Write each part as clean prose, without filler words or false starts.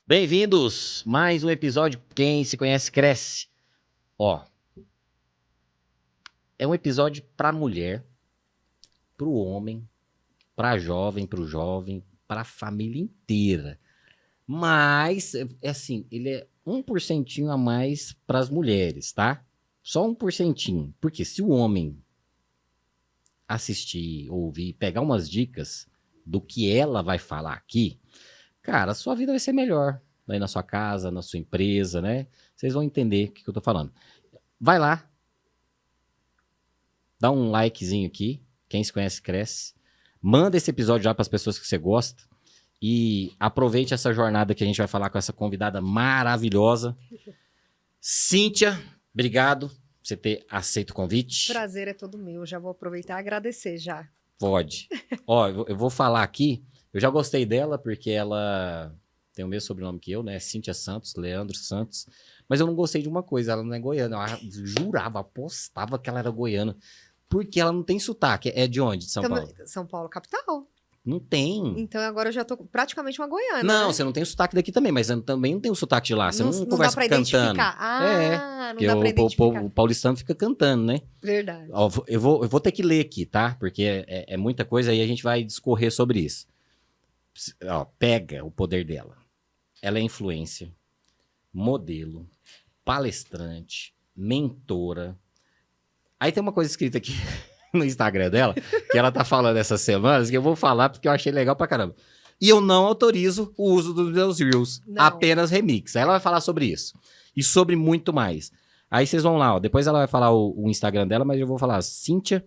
Bem-vindos! Mais um episódio Quem Se Conhece Cresce. Ó, é um episódio pra mulher, pro homem, pra jovem, pro jovem, pra família inteira. Mas, é assim, ele é 1% a mais pras mulheres, tá? Só 1%. Porque se o homem assistir, ouvir, pegar umas dicas do que ela vai falar aqui, cara, a sua vida vai ser melhor. Aí na sua casa, na sua empresa, né? Vocês vão entender o que eu tô falando. Vai lá, dá um likezinho aqui. Quem se conhece, cresce. Manda esse episódio já para as pessoas que você gosta. E aproveite essa jornada que a gente vai falar com essa convidada maravilhosa. Cíntia, obrigado por você ter aceito o convite. Prazer é todo meu. Já vou aproveitar e agradecer já. Pode. Ó, eu vou falar aqui. Eu já gostei dela porque ela tem o mesmo sobrenome que eu, né? Cíntia Santos, Leandro Santos. Mas eu não gostei de uma coisa, ela não é goiana. Eu jurava, apostava que ela era goiana. Porque ela não tem sotaque. É de onde? De São Paulo? São Paulo, capital. Não tem. Então agora eu já tô praticamente uma goiana. Não, né? você não tem o sotaque daqui também, mas eu também não tem o sotaque de lá. Você não Não conversa dá pra cantando. identificar. Ah, não dá pra identificar. O paulistano fica cantando, né? Verdade. Ó, eu vou ter que ler aqui, tá? Porque é muita coisa e a gente vai discorrer sobre isso. Ó, pega o poder dela. Ela é influência, modelo, palestrante, mentora. Aí tem uma coisa escrita aqui no Instagram dela, que ela tá falando essas semanas, que eu vou falar porque eu achei legal pra caramba. E eu não autorizo o uso dos meus Reels, Não. apenas remix. Aí ela vai falar sobre isso. E sobre muito mais. Aí vocês vão lá, ó. Depois ela vai falar o Instagram dela, mas eu vou falar Cíntia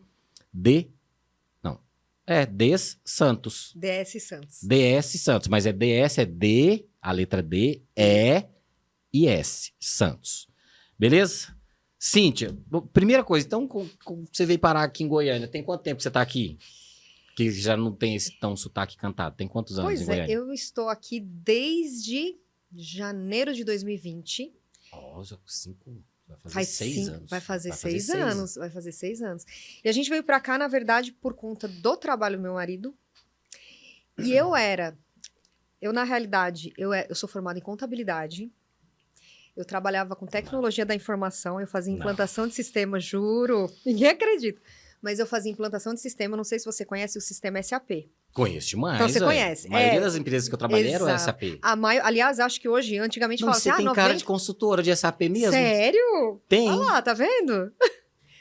D. Não. Des Santos. DS Santos. DS Santos, mas é DS, é D, a letra D, E e S, Santos. Beleza? Cíntia, primeira coisa, então, você veio parar aqui em Goiânia, tem quanto tempo que você tá aqui? Que já não tem esse tão sotaque cantado. Tem quantos anos em Pois é, Goiânia? eu estou aqui desde janeiro de 2020. Nossa, 5, vai fazer Faz 6 cinco- anos. Vai fazer Vai 6 fazer anos. Vai fazer 6 anos. E a gente veio pra cá, na verdade, por conta do trabalho do meu marido. E eu na realidade, eu sou formada em contabilidade. Eu trabalhava com tecnologia da informação, eu fazia Não. implantação de sistema, juro. Ninguém acredita. Mas eu fazia implantação de sistema, não sei se você conhece o sistema SAP. Conheço demais. Então você velho. conhece. A maioria É, das empresas que eu trabalhei era o exato. SAP. Aliás, acho que hoje, antigamente Não, falava você assim, tem cara de consultora de SAP mesmo? Sério? Tem. Olha lá, tá vendo?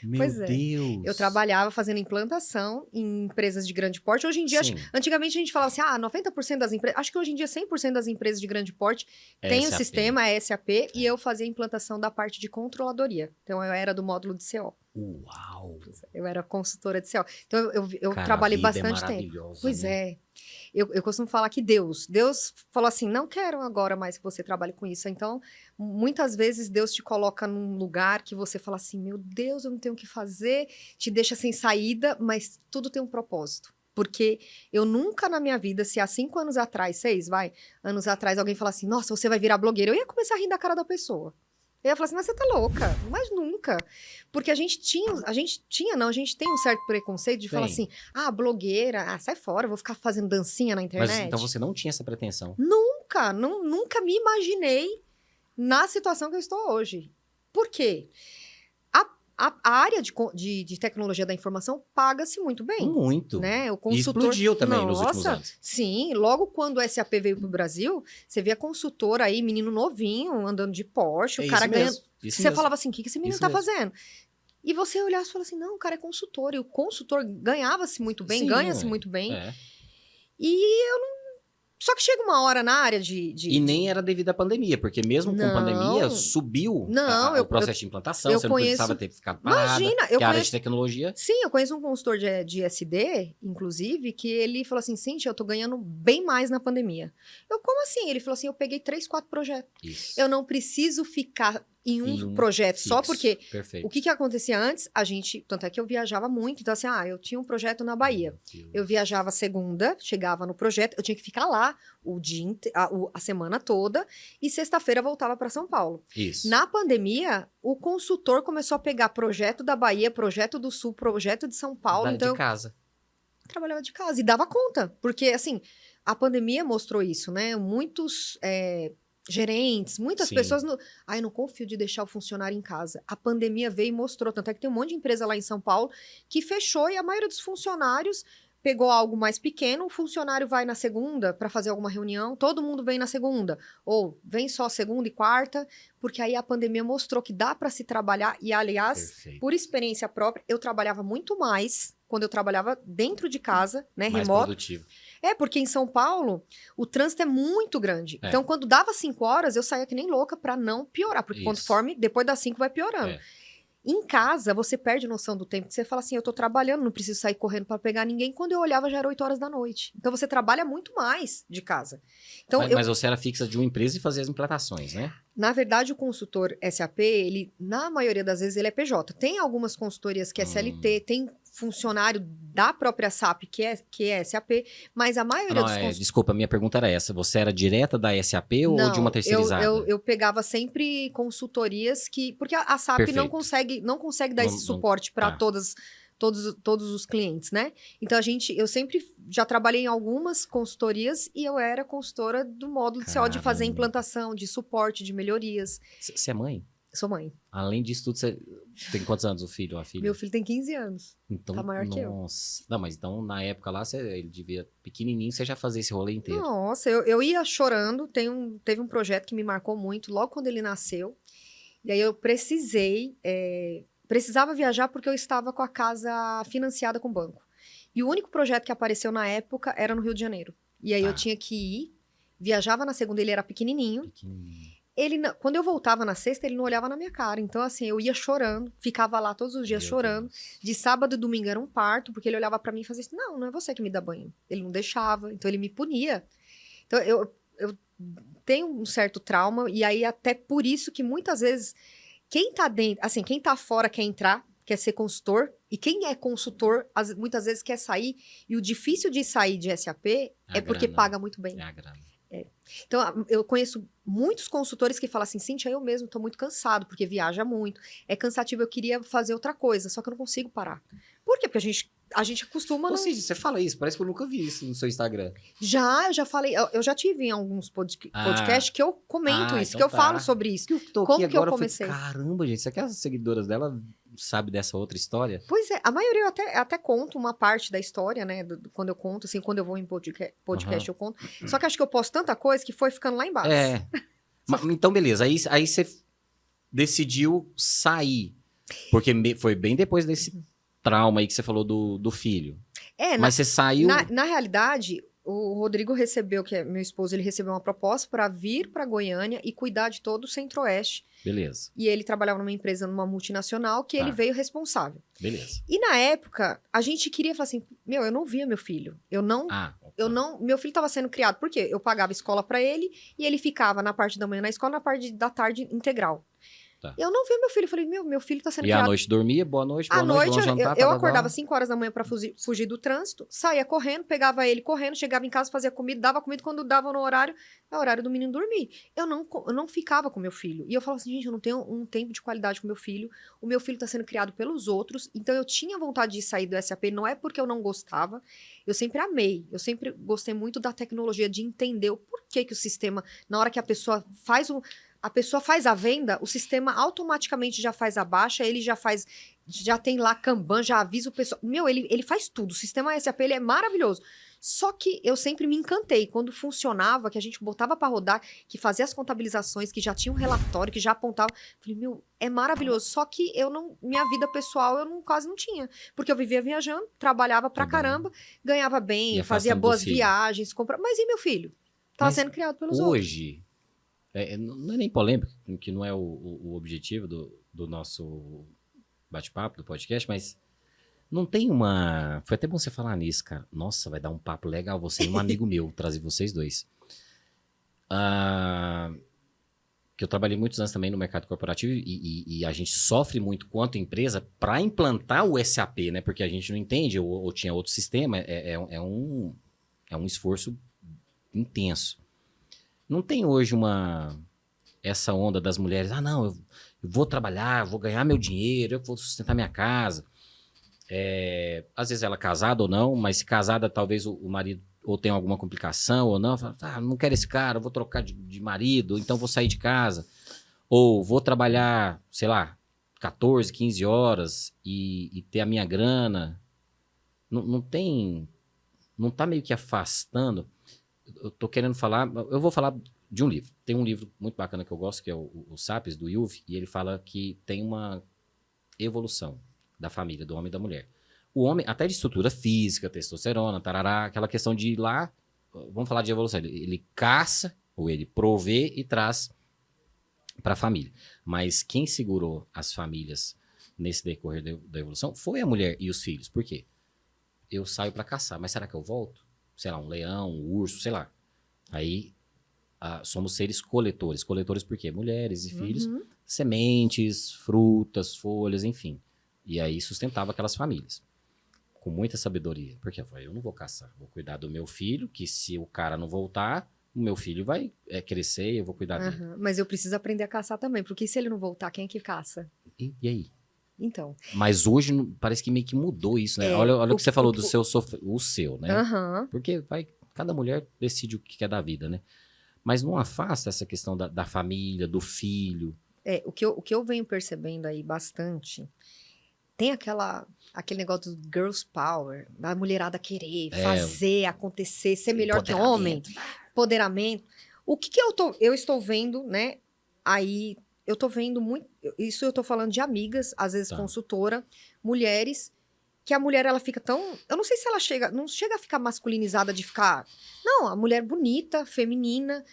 Meu Pois é. Deus. Eu trabalhava fazendo implantação em empresas de grande porte. Hoje em dia, Sim. antigamente a gente falava assim, 90% das empresas... Acho que hoje em dia 100% das empresas de grande porte É tem o SAP. sistema, é SAP, e eu fazia a implantação da parte de controladoria. Então, eu era do módulo de CO. Uau. Eu era consultora de CO. Então, eu Cara, trabalhei a vida bastante é tempo. maravilhosa, Pois né? é. Eu costumo falar que Deus falou assim, não quero agora mais que você trabalhe com isso. Então, muitas vezes Deus te coloca num lugar que você fala assim, meu Deus, eu não tenho o que fazer, te deixa sem saída, mas tudo tem um propósito. Porque eu nunca na minha vida, se há 5 anos atrás, 6, anos atrás, alguém fala assim, nossa, você vai virar blogueira, eu ia começar a rir da cara da pessoa. Eu ia falar assim, mas você tá louca, mas nunca. Porque a gente tem um certo preconceito de falar Tem. assim, blogueira, sai fora, vou ficar fazendo dancinha na internet. Mas então você não tinha essa pretensão. Nunca me imaginei na situação que eu estou hoje. Por quê? A área de tecnologia da informação paga-se muito bem. Muito. Né? O E consultor... explodiu também nos últimos Nossa, anos. sim, logo quando o SAP veio pro Brasil, você via consultor aí, menino novinho, andando de Porsche, o cara isso ganhando... mesmo, isso Você mesmo. falava assim, o que esse menino Isso tá mesmo. fazendo? E você olhasse e falava assim, não, o cara é consultor, e o consultor ganhava-se muito bem, Sim, ganha-se ué. muito bem, É. e eu não... Só que chega uma hora na área E nem era devido à pandemia, porque mesmo com Não. pandemia, subiu Não, o processo de implantação, eu você não precisava conheço- ter que ficar parada, Imagina, que a área de tecnologia... Sim, eu conheço um consultor de SD, inclusive, que ele falou assim, Cíntia, eu tô ganhando bem mais na pandemia. Eu, como assim? Ele falou assim, eu peguei 3, 4 projetos. Isso. Eu não preciso ficar em um projeto só, fixo. porque Perfeito. o que acontecia antes, tanto é que eu viajava muito, então assim, eu tinha um projeto na Bahia. Meu Deus. Eu viajava segunda, chegava no projeto, eu tinha que ficar lá o dia a semana toda, e sexta-feira voltava para São Paulo. Isso. Na pandemia, o consultor começou a pegar projeto da Bahia, projeto do Sul, projeto de São Paulo, então de eu casa. trabalhava de casa e dava conta, porque assim, a pandemia mostrou isso, né? Muitos gerentes, muitas Sim. pessoas. Ai, não confio de deixar o funcionário em casa. A pandemia veio e mostrou. Tanto é que tem um monte de empresa lá em São Paulo que fechou e a maioria dos funcionários pegou algo mais pequeno. O funcionário vai na segunda para fazer alguma reunião, todo mundo vem na segunda. Ou vem só segunda e quarta, porque aí a pandemia mostrou que dá para se trabalhar. E, aliás, Perfeito. por experiência própria, eu trabalhava muito mais quando eu trabalhava dentro de casa, né, Mais remoto. produtivo. Porque em São Paulo o trânsito é muito grande. É. Então, quando dava 5 horas, eu saía que nem louca para não piorar, porque Isso. conforme depois das 5 vai piorando. É. Em casa, você perde noção do tempo, que você fala assim, eu tô trabalhando, não preciso sair correndo para pegar ninguém. Quando eu olhava, já era 8 horas da noite. Então, você trabalha muito mais de casa. Então, Mas você era fixa de uma empresa e fazia as implantações, né? na verdade, o consultor SAP, ele, na maioria das vezes, ele é PJ. Tem algumas consultorias que é CLT, tem funcionário da própria SAP que é SAP, mas a maioria dos consultores... Desculpa, minha pergunta era essa. Você era direta da SAP ou de uma terceirizada? Eu pegava sempre consultorias que... Porque a SAP não consegue dar esse suporte para todos os clientes, né? Então, eu sempre já trabalhei em algumas consultorias e eu era consultora do módulo de CO de fazer implantação, de suporte, de melhorias. Você é mãe? Sou mãe. Além disso tudo, você tem quantos anos o filho ou a filha? Meu filho tem 15 anos. Então, tá maior que eu. Nossa. Não, mas então, na época lá, ele devia pequenininho, você já fazia esse rolê inteiro. Nossa, eu ia chorando. Teve um projeto que me marcou muito, logo quando ele nasceu. E aí eu precisava viajar porque eu estava com a casa financiada com o banco. E o único projeto que apareceu na época era no Rio de Janeiro. E aí eu tinha que ir, viajava na segunda, ele era pequenininho. Quando eu voltava na sexta, ele não olhava na minha cara. Então, assim, eu ia chorando, ficava lá todos os dias chorando. De sábado e domingo era um parto, porque ele olhava pra mim e fazia assim, não é você que me dá banho. Ele não deixava, então ele me punia. Então, eu tenho um certo trauma, e aí até por isso que muitas vezes, quem tá dentro, assim, quem tá fora quer entrar, quer ser consultor, e quem é consultor, muitas vezes quer sair, e o difícil de sair de SAP é porque paga muito bem. É a grana. Então, eu conheço muitos consultores que falam assim, Cíntia, eu mesmo tô muito cansado, porque viaja muito, é cansativo, eu queria fazer outra coisa, só que eu não consigo parar. Por quê? Porque a gente acostuma... Ou seja, você fala isso, parece que eu nunca vi isso no seu Instagram. Eu já falei, eu já tive em alguns podcasts que eu comento isso, então que eu falo sobre isso. Que eu tô Como aqui que agora, eu comecei? Caramba, gente, será que as seguidoras dela sabe dessa outra história? Pois é, a maioria eu até conto uma parte da história, né? Quando eu conto, assim, quando eu vou em podcast eu conto. Só que acho que eu posto tanta coisa que foi ficando lá embaixo. Então, beleza. Aí você decidiu sair. Porque foi bem depois desse trauma aí que você falou do filho. Mas você saiu... Na realidade, o Rodrigo recebeu, que é meu esposo, ele recebeu uma proposta para vir para Goiânia e cuidar de todo o Centro-Oeste. Beleza. E ele trabalhava numa empresa, numa multinacional, que ele veio responsável. Beleza. E na época, a gente queria falar assim, eu não via meu filho. Meu filho estava sendo criado, por quê? Eu pagava escola para ele e ele ficava na parte da manhã na escola, na parte da tarde integral. Tá. Eu não via meu filho, eu falei, meu filho tá sendo criado. E à noite dormia, boa noite, vamos jantar. Eu acordava 5 horas da manhã pra fugir do trânsito, saía correndo, pegava ele correndo, chegava em casa, fazia comida, dava comida, quando dava no horário, é o horário do menino dormir. Eu não ficava com meu filho. E eu falava assim, gente, eu não tenho um tempo de qualidade com meu filho, o meu filho tá sendo criado pelos outros, então eu tinha vontade de sair do SAP, não é porque eu não gostava, eu sempre amei, eu sempre gostei muito da tecnologia, de entender o porquê que o sistema, na hora que a pessoa faz a venda, o sistema automaticamente já faz a baixa, ele já tem lá Kanban, já avisa o pessoal. Ele faz tudo. O sistema SAP, ele é maravilhoso. Só que eu sempre me encantei. Quando funcionava, que a gente botava para rodar, que fazia as contabilizações, que já tinha um relatório, que já apontava. Falei, é maravilhoso. Só que minha vida pessoal, quase não tinha. Porque eu vivia viajando, trabalhava pra caramba, ganhava bem, fazia boas viagens, comprava. Mas e meu filho? Tava sendo criado pelos outros. Hoje... não é nem polêmica, que não é o objetivo do nosso bate-papo, do podcast, mas não tem uma... Foi até bom você falar nisso, cara. Nossa, vai dar um papo legal, você e um amigo meu, trazer vocês dois. Que eu trabalhei muitos anos também no mercado corporativo e a gente sofre muito quanto empresa para implantar o SAP, né? Porque a gente não entende, ou tinha outro sistema, é um esforço intenso. Não tem hoje essa onda das mulheres, não, eu vou trabalhar, vou ganhar meu dinheiro, eu vou sustentar minha casa. Às vezes ela é casada ou não, mas se casada, talvez o marido ou tem alguma complicação, ou não, fala, não quero esse cara, vou trocar de marido, ou então vou sair de casa, ou vou trabalhar, sei lá, 14, 15 horas e ter a minha grana. Não tem, não tá meio que afastando. Eu tô querendo falar, eu vou falar de um livro. Tem um livro muito bacana que eu gosto, que é o Sapiens, do Yuval, e ele fala que tem uma evolução da família, do homem e da mulher. O homem, até de estrutura física, testosterona, tarará, aquela questão de ir lá, vamos falar de evolução, ele caça, ou ele provê e traz para a família. Mas quem segurou as famílias nesse decorrer da evolução foi a mulher e os filhos. Por quê? Eu saio para caçar, mas será que eu volto? Sei lá, um leão, um urso, sei lá. Aí somos seres coletores. Coletores por quê? Mulheres e filhos, sementes, frutas, folhas, enfim. E aí sustentava aquelas famílias. Com muita sabedoria. Porque eu não vou caçar, vou cuidar do meu filho, que se o cara não voltar, o meu filho vai crescer e eu vou cuidar dele. Mas eu preciso aprender a caçar também, porque se ele não voltar, quem é que caça? E aí? Então. Mas hoje parece que meio que mudou isso, né? Olha o que você falou do seu o seu, né? Porque cada mulher decide o que quer da vida, né? Mas não afasta essa questão da família, do filho. O que eu venho percebendo aí bastante, tem aquele negócio do girls power, da mulherada querer fazer acontecer, ser melhor que homem, empoderamento. O que eu estou vendo, né? Aí eu tô vendo muito, isso eu tô falando de amigas, às vezes consultora, mulheres, que a mulher ela fica tão, eu não sei se ela não chega a ficar masculinizada de ficar, não, a mulher bonita, feminina,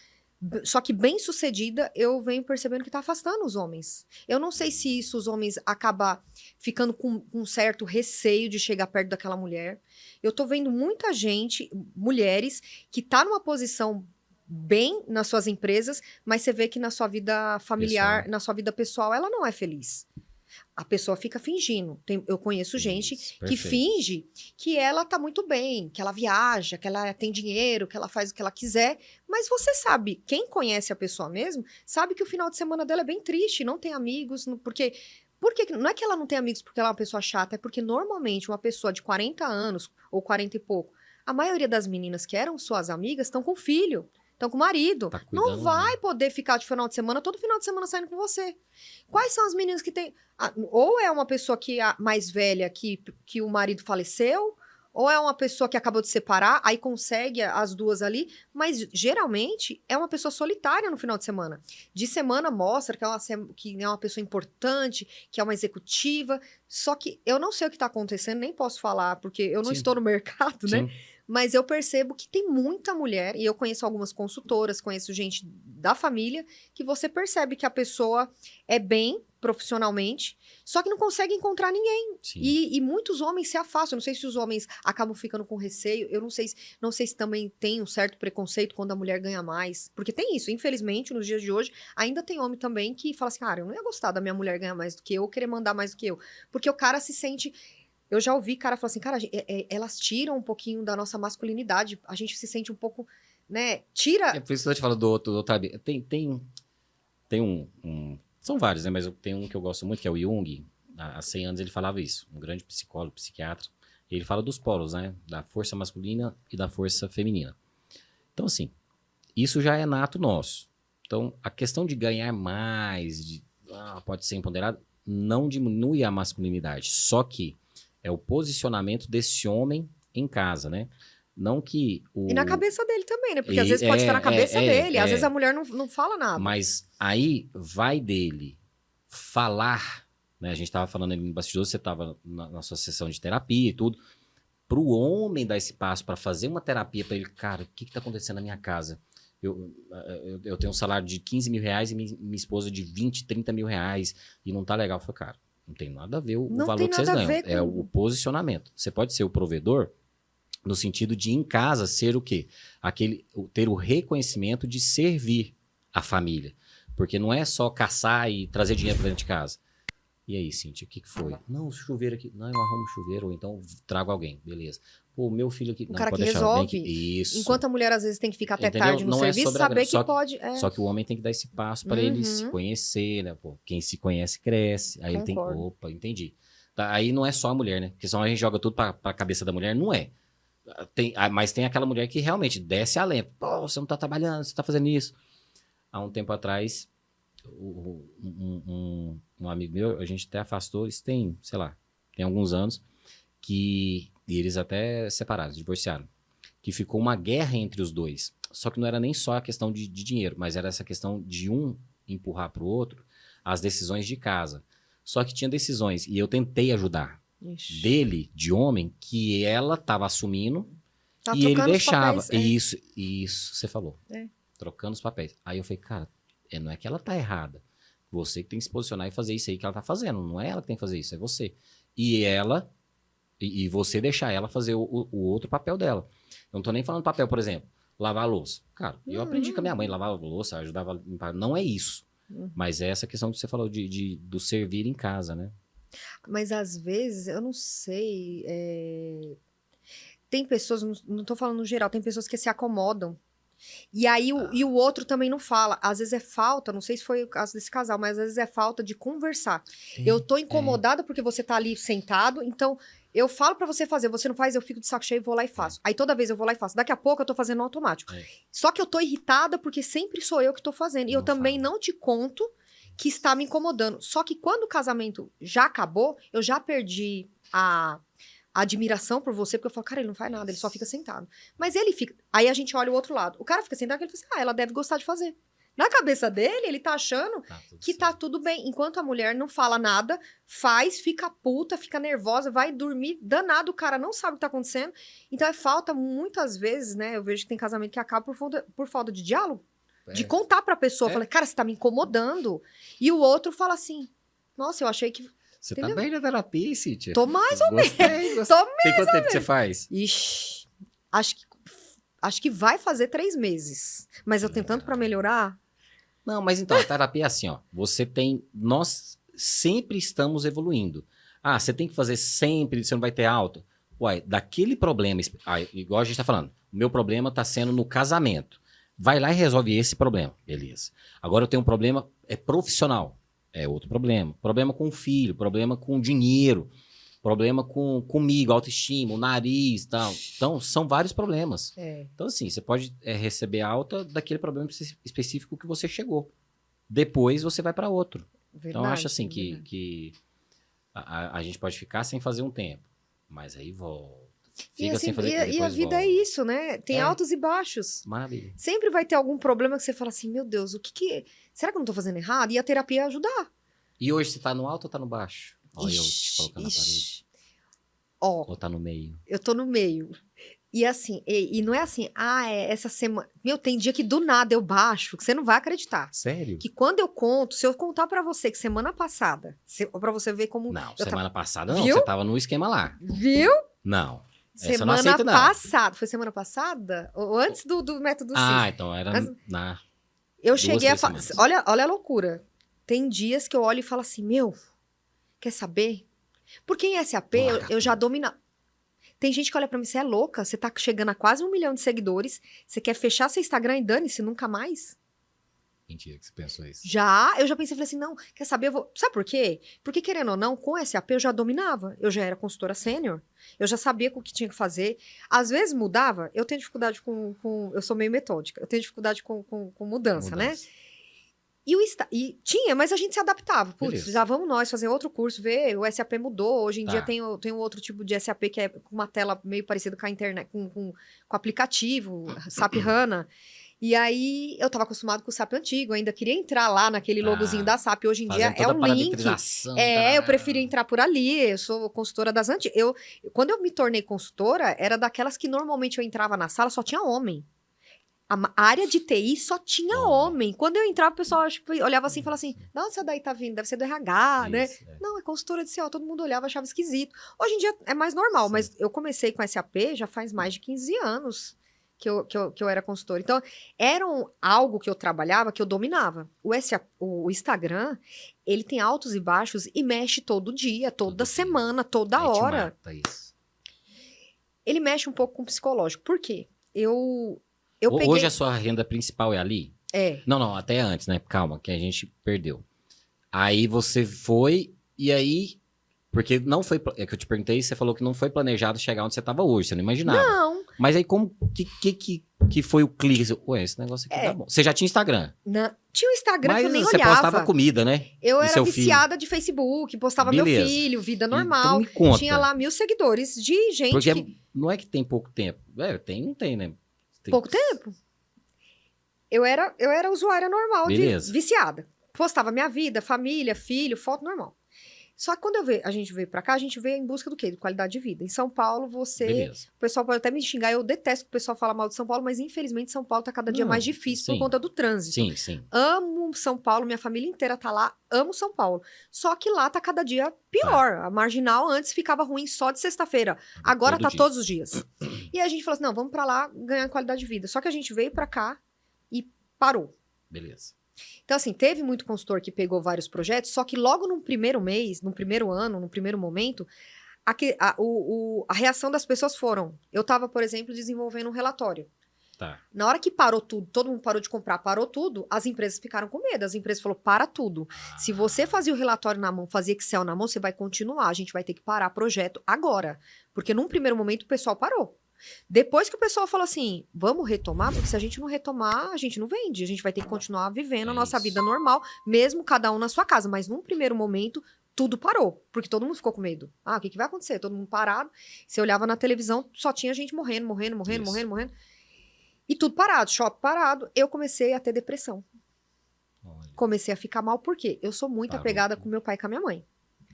só que bem sucedida, eu venho percebendo que tá afastando os homens. Eu não sei se isso os homens acabam ficando com um certo receio de chegar perto daquela mulher. Eu tô vendo muita gente, mulheres, que tá numa posição bem nas suas empresas, mas você vê que na sua vida familiar, pessoal. Na sua vida pessoal, ela não é feliz. A pessoa fica fingindo. Eu conheço gente que finge que ela tá muito bem, que ela viaja, que ela tem dinheiro, que ela faz o que ela quiser, mas você sabe, quem conhece a pessoa mesmo, sabe que o final de semana dela é bem triste, não tem amigos, porque não é que ela não tem amigos porque ela é uma pessoa chata, é porque normalmente uma pessoa de 40 anos ou 40 e pouco, a maioria das meninas que eram suas amigas estão com filho. Estão com o marido. Não vai poder ficar de final de semana, todo final de semana saindo com você. Quais são as meninas que tem... ou é uma pessoa mais velha que o marido faleceu, ou é uma pessoa que acabou de separar, aí consegue as duas ali, mas geralmente é uma pessoa solitária no final de semana. De semana mostra que é uma pessoa importante, que é uma executiva, só que eu não sei o que está acontecendo, nem posso falar, porque eu não estou no mercado, né? Mas eu percebo que tem muita mulher, e eu conheço algumas consultoras, conheço gente da família, que você percebe que a pessoa é bem profissionalmente, só que não consegue encontrar ninguém. E muitos homens se afastam. Eu não sei se os homens acabam ficando com receio, eu não sei se também tem um certo preconceito quando a mulher ganha mais. Porque tem isso, infelizmente, nos dias de hoje, ainda tem homem também que fala assim, cara, eu não ia gostar da minha mulher ganhar mais do que eu, ou querer mandar mais do que eu. Porque o cara se sente... Eu já ouvi cara falar assim, cara, elas tiram um pouquinho da nossa masculinidade, a gente se sente um pouco, né, tira... É por isso que eu te falo do outro tem um... São vários, né, mas tem um que eu gosto muito, que é o Jung. Há 100 anos ele falava isso, um grande psicólogo, psiquiatra. E ele fala dos polos, né, da força masculina e da força feminina. Então, assim, isso já é nato nosso. Então, a questão de ganhar mais, pode ser empoderado, não diminui a masculinidade, só que é o posicionamento desse homem em casa, né? Não que E na cabeça dele também, né? Porque às vezes pode estar na cabeça dele, às vezes a mulher não fala nada. Mas aí vai dele falar, né? A gente estava falando ali no bastidor, você estava na sua sessão de terapia e tudo, para o homem dar esse passo para fazer uma terapia para ele, cara, o que está acontecendo na minha casa? Eu tenho um salário de 15 mil reais e minha esposa de 20, 30 mil reais e não tá legal. Eu falei, cara, não tem nada a ver o valor que vocês ganham. É o posicionamento. Você pode ser o provedor no sentido de, em casa, ser o quê? Ter o reconhecimento de servir a família. Porque não é só caçar e trazer dinheiro para dentro de casa. E aí, Cíntia, o que foi? Não, o chuveiro aqui. Não, eu arrumo o chuveiro, ou então trago alguém. Beleza. Pô, meu filho aqui... O cara que resolve. Isso. Enquanto a mulher, às vezes, tem que ficar até tarde no serviço, saber que pode... Só que o homem tem que dar esse passo para ele se conhecer, né? Pô, quem se conhece, cresce. Aí ele tem... Opa, entendi. Tá, aí não é só a mulher, né? Porque senão a gente joga tudo pra cabeça da mulher. Não é. Mas tem aquela mulher que realmente desce a lenha. Pô, você não tá trabalhando, você tá fazendo isso. Há um tempo atrás, um amigo meu, a gente até afastou, isso tem, sei lá, tem alguns anos, e eles até separaram, divorciaram. Que ficou uma guerra entre os dois. Só que não era nem só a questão de dinheiro, mas era essa questão de um empurrar pro outro as decisões de casa. Só que tinha decisões, e eu tentei ajudar. Ixi. Dele, de homem, que ela estava assumindo Tá e ele trocando os deixava. papéis, Isso você falou. É. Trocando os papéis. Aí eu falei, cara, não é que ela tá errada. Você que tem que se posicionar e fazer isso aí que ela tá fazendo. Não é ela que tem que fazer isso, é você. E ela, e você deixar ela fazer o outro papel dela. Eu não tô nem falando papel, por exemplo, lavar a louça. Cara, eu aprendi com a minha mãe, lavava a louça, ajudava a limpar. Não é isso. Mas é essa questão que você falou do servir em casa, né? Mas às vezes, eu não sei. Tem pessoas, não tô falando no geral, tem pessoas que se acomodam. E aí e o outro também não fala. Às vezes é falta, não sei se foi o caso desse casal, mas às vezes é falta de conversar. Eu tô incomodada porque você tá ali sentado, então eu falo pra você fazer, você não faz, eu fico de saco cheio e vou lá e faço. Aí toda vez eu vou lá e faço. Daqui a pouco eu tô fazendo no automático. Só que eu tô irritada porque sempre sou eu que tô fazendo. E eu também não te conto que está me incomodando. Só que quando o casamento já acabou, eu já perdi a admiração por você, porque eu falo, cara, ele não faz nada, ele só fica sentado. Mas ele fica. Aí a gente olha o outro lado. O cara fica sentado e ele fala assim, ela deve gostar de fazer. Na cabeça dele, ele tá achando que tá tudo bem. Enquanto a mulher não fala nada, faz, fica puta, fica nervosa, vai dormir, danado, o cara não sabe o que tá acontecendo. Então é falta, muitas vezes, né? Eu vejo que tem casamento que acaba por falta de diálogo. De contar pra pessoa, falar, cara, você tá me incomodando. E o outro fala assim, nossa, eu achei que... Você Entendeu? tá bem na terapia, Cíntia? Tô mais ou menos. Gostei. Tô Tem quanto tempo que você faz? Ixi, acho que vai fazer 3 meses. Mas eu tentando pra melhorar... Não, mas então, a terapia é assim, ó. Nós sempre estamos evoluindo. Ah, você tem que fazer sempre, você não vai ter alta. Uai, daquele problema, igual a gente tá falando, o meu problema tá sendo no casamento. Vai lá e resolve esse problema, beleza. Agora eu tenho um problema, profissional, é outro problema. Problema com o filho, problema com dinheiro, problema comigo, autoestima, o nariz e tal. Então, são vários problemas. Então, assim, você pode receber alta daquele problema específico que você chegou. Depois você vai para outro. Verdade, então, eu acho assim que a gente pode ficar sem fazer um tempo, mas aí volta. Fica sem fazer e a vida é isso, né? Tem altos e baixos. Maravilha. Sempre vai ter algum problema que você fala assim, meu Deus, será que eu não tô fazendo errado? E a terapia é ajudar. E hoje você tá no alto ou tá no baixo? Olha eu te colocando na parede. Ó, ou tá no meio? Eu tô no meio. E assim, e não é assim, essa semana... Meu, tem dia que do nada eu baixo, que você não vai acreditar. Sério? Que quando eu conto, se eu contar pra você que semana passada, pra você ver como... Não, semana passada não, Viu? você tava no esquema lá. Viu? Não. Semana aceito, não. passada. Foi semana passada? Ou antes do método CIS? Então era na... Eu cheguei a falar... semanas. Olha a loucura. Tem dias que eu olho e falo assim, meu, quer saber? Porque em SAP eu já dominava. Tem gente que olha pra mim, você é louca, você tá chegando a quase 1 milhão de seguidores, você quer fechar seu Instagram e dane-se nunca mais? Mentira que você pensou isso. Eu já pensei, falei assim, não, quer saber, sabe por quê? Porque querendo ou não, com SAP eu já dominava, eu já era consultora sênior, eu já sabia o que tinha que fazer, às vezes mudava, eu tenho dificuldade eu sou meio metódica, eu tenho dificuldade com mudança, né? E tinha, mas a gente se adaptava. Putz, já vamos nós fazer outro curso, ver, o SAP mudou. Hoje em dia tem um outro tipo de SAP que é com uma tela meio parecida com a internet, com aplicativo, SAP HANA. E aí, eu tava acostumado com o SAP antigo, ainda queria entrar lá naquele logozinho da SAP. Hoje em dia é um link. Eu prefiro entrar por ali, eu sou consultora das antigas. Quando eu me tornei consultora, era daquelas que normalmente eu entrava na sala, só tinha homem. A área de TI só tinha homem. Quando eu entrava, o pessoal olhava assim e falava assim, de onde essa daí tá vindo? Deve ser do RH, né? Não, é consultora de CO. Todo mundo olhava e achava esquisito. Hoje em dia é mais normal, mas eu comecei com SAP já faz mais de 15 anos que eu era consultora. Então, era algo que eu trabalhava, que eu dominava. O Instagram, ele tem altos e baixos e mexe todo dia, toda semana, toda hora. Ele mexe um pouco com o psicológico. Por quê? Hoje a sua renda principal é ali? Não, até antes, né? Calma, que a gente perdeu. Aí você foi, e aí... Porque não foi... É que eu te perguntei, você falou que não foi planejado chegar onde você estava hoje, você não imaginava. Não. Mas aí como que foi o clique? Ué, esse negócio aqui tá bom. Você já tinha Instagram? Tinha o Instagram que eu nem Mas você olhava. postava comida, né? Eu E era seu viciada de Facebook, postava meu Beleza. filho, vida Então normal. me conta. Tinha lá 1.000 seguidores de gente Porque que... não é que tem pouco tempo. Não tem, né? Pouco tempo. Eu era usuária normal, Beleza. viciada. Postava minha vida, família, filho, foto normal. Só que quando a gente veio pra cá, a gente veio em busca do quê? De qualidade de vida. Em São Paulo, Beleza. o pessoal pode até me xingar, eu detesto que o pessoal fala mal de São Paulo, mas infelizmente São Paulo tá cada dia mais difícil por conta do trânsito. Sim, sim. Amo São Paulo, minha família inteira tá lá, amo São Paulo. Só que lá tá cada dia pior. A Marginal antes ficava ruim só de sexta-feira. Agora tá todos os dias. E a gente falou assim, não, vamos pra lá ganhar qualidade de vida. Só que a gente veio pra cá e parou. Beleza. Então, assim, teve muito consultor que pegou vários projetos, só que logo no primeiro mês, no primeiro ano, no primeiro momento, a reação das pessoas foram... Eu estava, por exemplo, desenvolvendo um relatório. Tá. Na hora que parou tudo, todo mundo parou de comprar, parou tudo, as empresas ficaram com medo. As empresas falaram, para tudo. Se você fazia o relatório na mão, fazia Excel na mão, você vai continuar. A gente vai ter que parar projeto agora. Porque num primeiro momento o pessoal parou. Depois que o pessoal falou assim, vamos retomar, porque se a gente não retomar, a gente não vende. A gente vai ter que continuar vivendo a nossa vida normal, mesmo cada um na sua casa. Mas num primeiro momento, tudo parou, porque todo mundo ficou com medo. Ah, o que vai acontecer? Todo mundo parado. Você olhava na televisão, só tinha gente morrendo. E tudo parado, shopping parado. Eu comecei a ter depressão. Olha. Comecei a ficar mal, porque eu sou muito apegada com meu pai e com a minha mãe.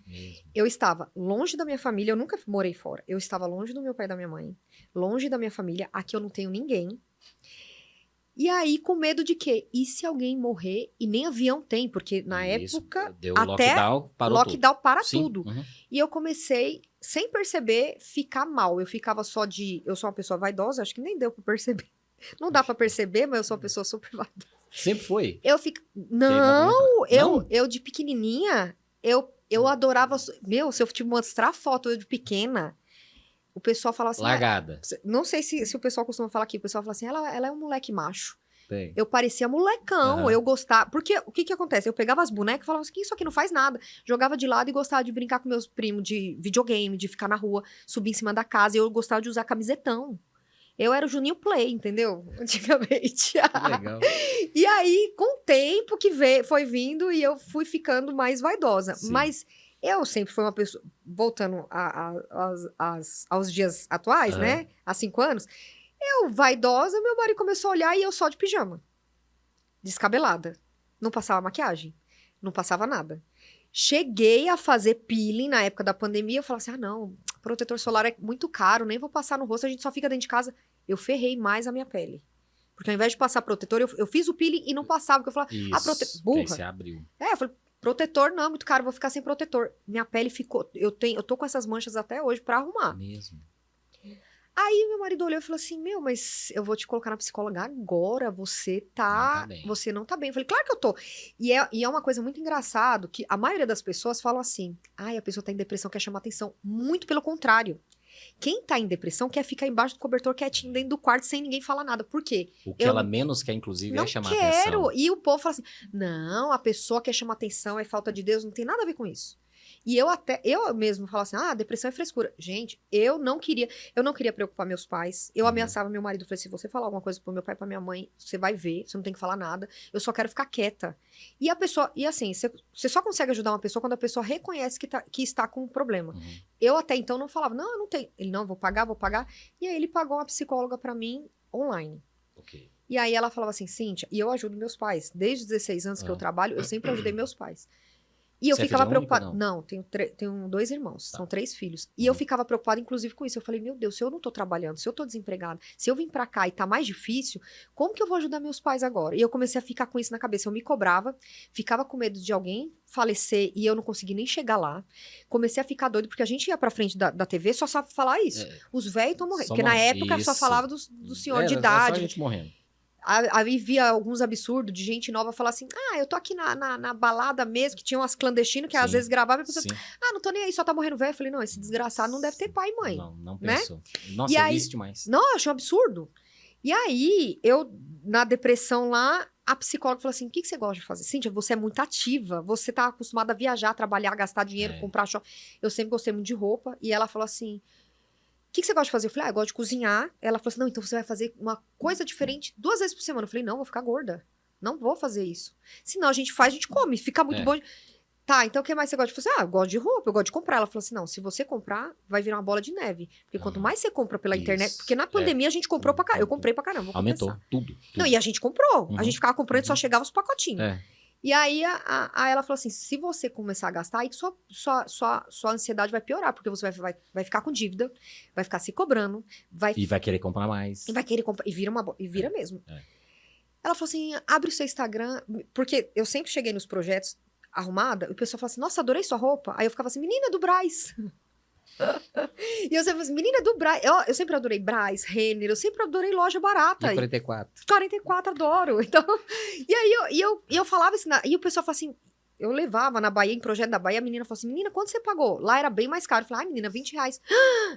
Mesmo. Eu estava longe da minha família, eu nunca morei fora. Eu estava longe do meu pai e da minha mãe, longe da minha família, aqui eu não tenho ninguém. E aí, com medo de quê? E se alguém morrer? E nem avião tem, porque na época, deu até lockdown, parou lockdown tudo. para Sim. tudo. Uhum. E eu comecei, sem perceber, ficar mal. Eu ficava só de... Eu sou uma pessoa vaidosa, acho que nem deu pra perceber. Não dá pra perceber, mas eu sou uma pessoa super vaidosa. Sempre foi? Eu fico... Não, eu de pequenininha, eu adorava... Meu, se eu te mostrar a foto eu de pequena, o pessoal falava assim... Largada. Não sei se o pessoal costuma falar aqui. O pessoal fala assim, ela é um moleque macho. Tem. Eu parecia molecão, Uhum. eu gostava... Porque o que acontece? Eu pegava as bonecas e falava assim, isso aqui não faz nada. Jogava de lado e gostava de brincar com meus primos de videogame, de ficar na rua, subir em cima da casa. E eu gostava de usar camisetão. Eu era o Juninho Play, entendeu? Antigamente. Que legal. E aí, com o tempo que foi vindo, e eu fui ficando mais vaidosa. Sim. Mas eu sempre fui uma pessoa... Voltando aos dias atuais, Uhum. né? Há 5 anos. Eu, vaidosa, meu marido começou a olhar e eu só de pijama. Descabelada. Não passava maquiagem. Não passava nada. Cheguei a fazer peeling na época da pandemia. Eu falava assim, não, protetor solar é muito caro, nem vou passar no rosto, a gente só fica dentro de casa. Eu ferrei mais a minha pele. Porque ao invés de passar protetor, eu fiz o peeling e não passava. Porque eu falava, Isso. burra. Aí você abriu. Eu falei, protetor não, é muito caro, vou ficar sem protetor. Minha pele ficou... Eu tô com essas manchas até hoje pra arrumar. Mesmo. Aí meu marido olhou e falou assim, mas eu vou te colocar na psicóloga agora, você não tá bem. Eu falei, claro que eu tô. E é uma coisa muito engraçada, que a maioria das pessoas falam assim, a pessoa tá em depressão, quer chamar atenção. Muito pelo contrário. Quem tá em depressão quer ficar embaixo do cobertor quietinho dentro do quarto sem ninguém falar nada. Por quê? O que ela menos quer, inclusive, é chamar atenção. E o povo fala assim, não, a pessoa quer chamar atenção, é falta de Deus, não tem nada a ver com isso. E eu mesmo falo assim, depressão é frescura. Gente, eu não queria preocupar meus pais. Eu ameaçava meu marido, falei, se você falar alguma coisa pro meu pai e pra minha mãe, você vai ver, você não tem que falar nada. Eu só quero ficar quieta. E assim, você só consegue ajudar uma pessoa quando a pessoa reconhece que está com um problema. Uhum. Eu até então não falava, não, eu não tenho. Ele, não, vou pagar. E aí ele pagou uma psicóloga pra mim online. Ok. E aí ela falava assim, Cíntia, e eu ajudo meus pais. Desde os 16 anos que eu trabalho, eu sempre ajudei meus pais. E eu Você é ficava filha única, preocupada. Não, tenho 2 irmãos, Tá. são 3 filhos. E eu ficava preocupada, inclusive, com isso. Eu falei, meu Deus, se eu não tô trabalhando, se eu tô desempregada, se eu vim pra cá e tá mais difícil, como que eu vou ajudar meus pais agora? E eu comecei a ficar com isso na cabeça. Eu me cobrava, ficava com medo de alguém falecer e eu não consegui nem chegar lá. Comecei a ficar doido, porque a gente ia pra frente da TV só sabe falar isso. Os velhos estão morrendo. Porque na época só falava do senhor de idade. Só a gente morrendo. Aí via alguns absurdos de gente nova falar assim, eu tô aqui na balada mesmo, que tinha umas clandestinas que às vezes gravavam e a pessoa, não tô nem aí, só tá morrendo velho. Eu falei, não, esse desgraçado não deve ter pai e mãe. Não né? pensou. Nossa, E eu aí- vi isso demais. Não, eu achei um absurdo. E aí, eu, na depressão lá, a psicóloga falou assim, o que você gosta de fazer? Cíntia, você é muito ativa, você tá acostumada a viajar, trabalhar, gastar dinheiro, comprar shopping. Eu sempre gostei muito de roupa. E ela falou assim, que você gosta de fazer? Eu falei, eu gosto de cozinhar. Ela falou assim, não, então você vai fazer uma coisa diferente 2 vezes por semana. Eu falei, não, vou ficar gorda. Não vou fazer isso. Senão a gente faz, a gente come, fica muito bom. Tá, então o que mais você gosta de fazer? Eu gosto de roupa, eu gosto de comprar. Ela falou assim, não, se você comprar, vai virar uma bola de neve. Porque quanto mais você compra pela internet... Porque na pandemia a gente comprou pra caramba. Eu comprei pra caramba, vou Aumentou confessar. tudo. Não, e a gente comprou. A gente ficava comprando e só chegava os pacotinhos. E aí ela falou assim, se você começar a gastar, aí sua ansiedade vai piorar, porque você vai ficar com dívida, vai ficar se cobrando, E vai querer comprar mais. e vai querer comprar, e vira mesmo. Ela falou assim, abre o seu Instagram, porque eu sempre cheguei nos projetos arrumada, e o pessoal fala assim, nossa, adorei sua roupa. Aí eu ficava assim, menina do Brás. E eu sempre falei assim, menina do Brás. Eu sempre adorei Brás, Renner, eu sempre adorei loja barata. E 44. 44, adoro. Então, e aí eu falava assim, e o pessoal falava assim, eu levava na Bahia, em projeto da Bahia, a menina falou assim, menina, quanto você pagou? Lá era bem mais caro. Eu falei, ai, menina, R$20.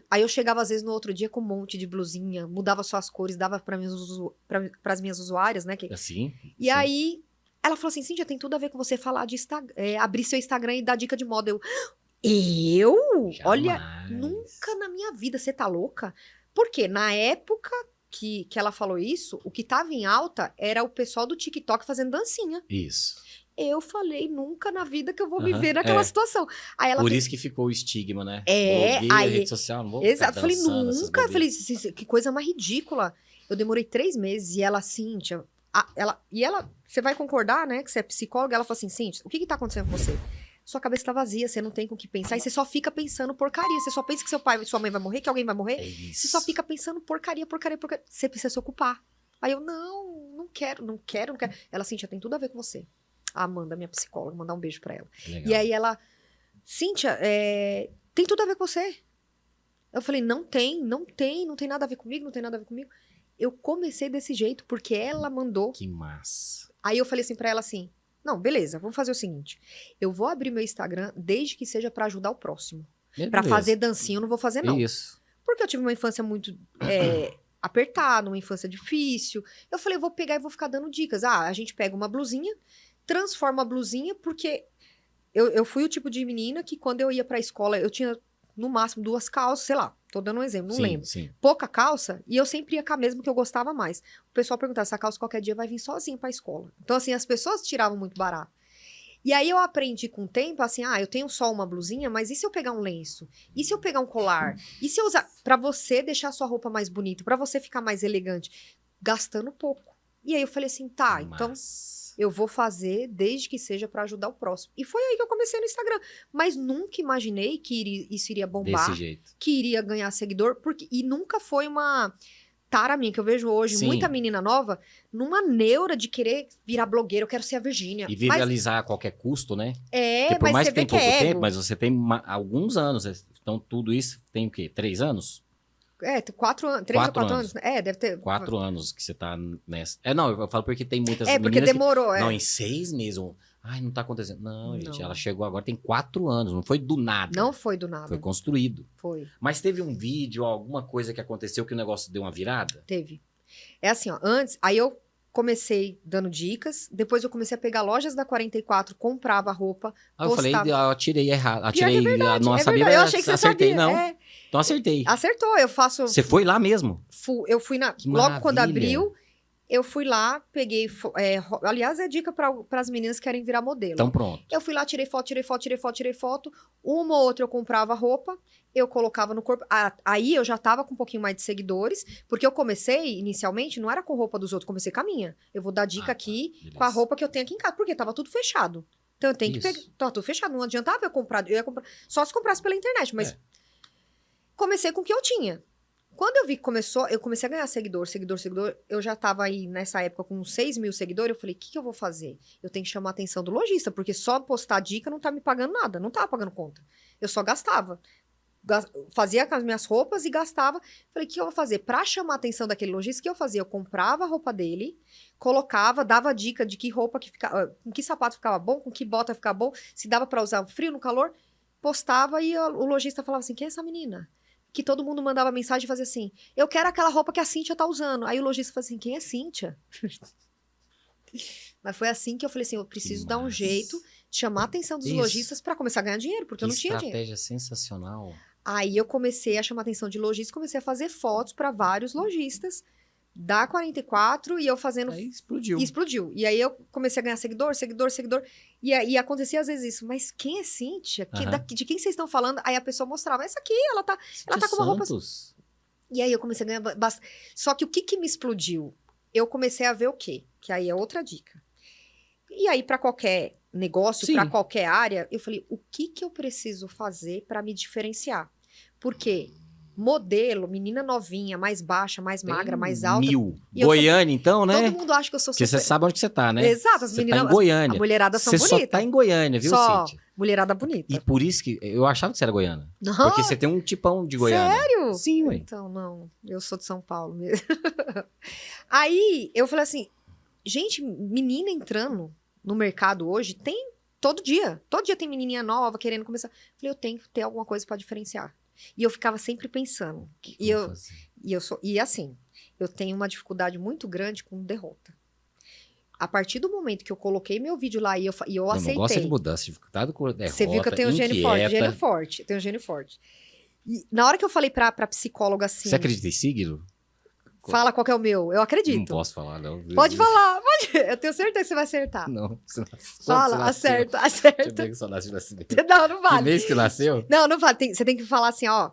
Aí eu chegava às vezes no outro dia com um monte de blusinha, mudava só as cores, dava para as minhas usuárias, né? Assim? E aí, ela falou assim, Cíntia, tem tudo a ver com você falar de abrir seu Instagram e dar dica de moda. Eu? Olha, nunca na minha vida, você tá louca? Porque na época que ela falou isso, o que tava em alta era o pessoal do TikTok fazendo dancinha. Isso. Eu falei, nunca na vida que eu vou me ver naquela situação. Aí ela Por fez, isso que ficou o estigma, né? Blogueira, aí, rede social, não vou exato, falei, dançando, nunca. Eu falei, que coisa mais ridícula. Eu demorei 3 meses e ela, Cíntia, você vai concordar, né, que você é psicóloga, ela falou assim, Cíntia, o que tá acontecendo com você? Sua cabeça tá vazia, você não tem com o que pensar, e você só fica pensando porcaria, você só pensa que seu pai e sua mãe vai morrer, que alguém vai morrer, você só fica pensando porcaria, você precisa se ocupar. Aí eu, não quero. Ela, Cíntia, tem tudo a ver com você. A Amanda, minha psicóloga, mandar um beijo pra ela. Legal. E aí ela, Cíntia, tem tudo a ver com você. Eu falei, não tem nada a ver comigo, não tem nada a ver comigo. Eu comecei desse jeito, porque ela mandou. Que massa. Aí eu falei assim pra ela assim, não, beleza, vamos fazer o seguinte, eu vou abrir meu Instagram desde que seja pra ajudar o próximo. Pra fazer dancinha eu não vou fazer não. Isso. Porque eu tive uma infância muito apertada, uma infância difícil. Eu falei, eu vou pegar e vou ficar dando dicas. A gente pega uma blusinha, transforma a blusinha, porque eu fui o tipo de menina que quando eu ia pra escola, eu tinha no máximo 2 calças, sei lá, tô dando um exemplo, não lembro. Sim. Pouca calça, e eu sempre ia com a mesma que eu gostava mais. O pessoal perguntava, essa calça qualquer dia vai vir sozinha pra escola. Então, assim, as pessoas tiravam muito barato. E aí eu aprendi com o tempo, assim, eu tenho só uma blusinha, mas e se eu pegar um lenço? E se eu pegar um colar? E se eu usar... Pra você deixar a sua roupa mais bonita, pra você ficar mais elegante, gastando pouco. E aí eu falei assim, tá, então eu vou fazer desde que seja pra ajudar o próximo. E foi aí que eu comecei no Instagram. Mas nunca imaginei que isso iria bombar. Desse jeito. Que iria ganhar seguidor, e nunca foi uma tara minha, que eu vejo hoje, Sim. muita menina nova, numa neura de querer virar blogueira, eu quero ser a Virgínia. E viralizar a qualquer custo, né? Porque por mas mais você que tem vê que pouco é tempo, ego. mas você tem alguns anos. Então, tudo isso tem o quê? 3 anos? 4 anos, 3 ou 4 anos. Deve ter. 4 anos que você tá nessa. Não, eu falo porque tem muitas porque meninas demorou, Não, em 6 meses. Ai, não tá acontecendo. Não, gente, ela chegou agora, tem 4 anos. Não foi do nada. Não foi do nada. Foi construído. Foi. Mas teve um vídeo, alguma coisa que aconteceu que o negócio deu uma virada? Teve. É assim, antes, aí eu comecei dando dicas, depois eu comecei a pegar lojas da 44, comprava roupa, Aí eu falei, eu tirei errado. Pior que é verdade, não sabia, verdade. Eu achei que você acertei, sabia. não. Então acertei. Acertou, eu faço... Você foi lá mesmo? Eu fui logo quando abriu, eu fui lá, peguei... aliás, é dica para as meninas que querem virar modelo. Então pronto. Eu fui lá, tirei foto. Uma ou outra eu comprava roupa, eu colocava no corpo. Aí eu já tava com um pouquinho mais de seguidores, porque eu comecei, inicialmente, não era com roupa dos outros, comecei com a minha. Eu vou dar dica aqui com a roupa que eu tenho aqui em casa, porque tava tudo fechado. Então eu tenho que pegar... Tava tudo fechado, não adiantava eu ia comprar... Só se comprasse pela internet, mas... Comecei com o que eu tinha. Quando eu vi que eu comecei a ganhar seguidor, eu já tava aí nessa época com uns 6 mil seguidores, eu falei, o que eu vou fazer? Eu tenho que chamar a atenção do lojista, porque só postar dica não tá me pagando nada, não tava pagando conta. Eu só gastava. Fazia com as minhas roupas e gastava. Falei, o que eu vou fazer? Pra chamar a atenção daquele lojista, o que eu fazia? Eu comprava a roupa dele, colocava, dava dica de que roupa que ficava, com que sapato ficava bom, com que bota ficava bom, se dava pra usar no frio, no calor, postava e o lojista falava assim, quem é essa menina? Que todo mundo mandava mensagem e fazia assim, eu quero aquela roupa que a Cíntia tá usando. Aí o lojista falou assim, quem é Cíntia? Mas foi assim que eu falei assim, eu preciso dar um jeito de chamar a atenção dos lojistas para começar a ganhar dinheiro, porque eu não tinha dinheiro. Estratégia sensacional. Aí eu comecei a chamar a atenção de lojistas, comecei a fazer fotos para vários lojistas da 44 e eu fazendo. Aí explodiu. E explodiu. E aí eu comecei a ganhar seguidor. E aí acontecia às vezes isso. Mas quem é Cíntia? De quem vocês estão falando? Aí a pessoa mostrava, essa aqui, ela tá com uma roupa. E aí eu comecei a ganhar bastante. Só que o que me explodiu? Eu comecei a ver o quê? Que aí é outra dica. E aí, para qualquer negócio, para qualquer área, eu falei, o que eu preciso fazer para me diferenciar? Porque modelo, menina novinha, mais baixa, mais magra, mais alta. Goiânia, então, né? Todo mundo acha que eu sou super... Porque você sabe onde que você tá, né? Exato, as você meninas... tá em Goiânia. A mulherada são bonitas. Você só tá em Goiânia, viu, Cíntia? Mulherada bonita. E por isso que eu achava que você era goiana. Não. Porque você tem um tipão de Goiânia. Sério? Sim, ué. Então, não. Eu sou de São Paulo mesmo. Aí, eu falei assim, gente, menina entrando no mercado hoje, tem todo dia. Todo dia tem menininha nova querendo começar. Eu falei, eu tenho que ter alguma coisa para diferenciar. E eu ficava sempre pensando. E assim, eu tenho uma dificuldade muito grande com derrota. A partir do momento que eu coloquei meu vídeo lá e eu aceitei. Não gosta de mudança, dificuldade com derrota. Você viu que eu tenho um gênio forte. E na hora que eu falei pra psicóloga assim... Você acredita em signo? Fala qual que é o meu. Eu acredito. Não posso falar, não. Pode falar, pode. Eu tenho certeza que você vai acertar. Não. Fala, acerta. Deixa eu ver que só nasceu nascimento. Não vale. Que mês que nasceu? Não vale. Você tem que falar assim, ó.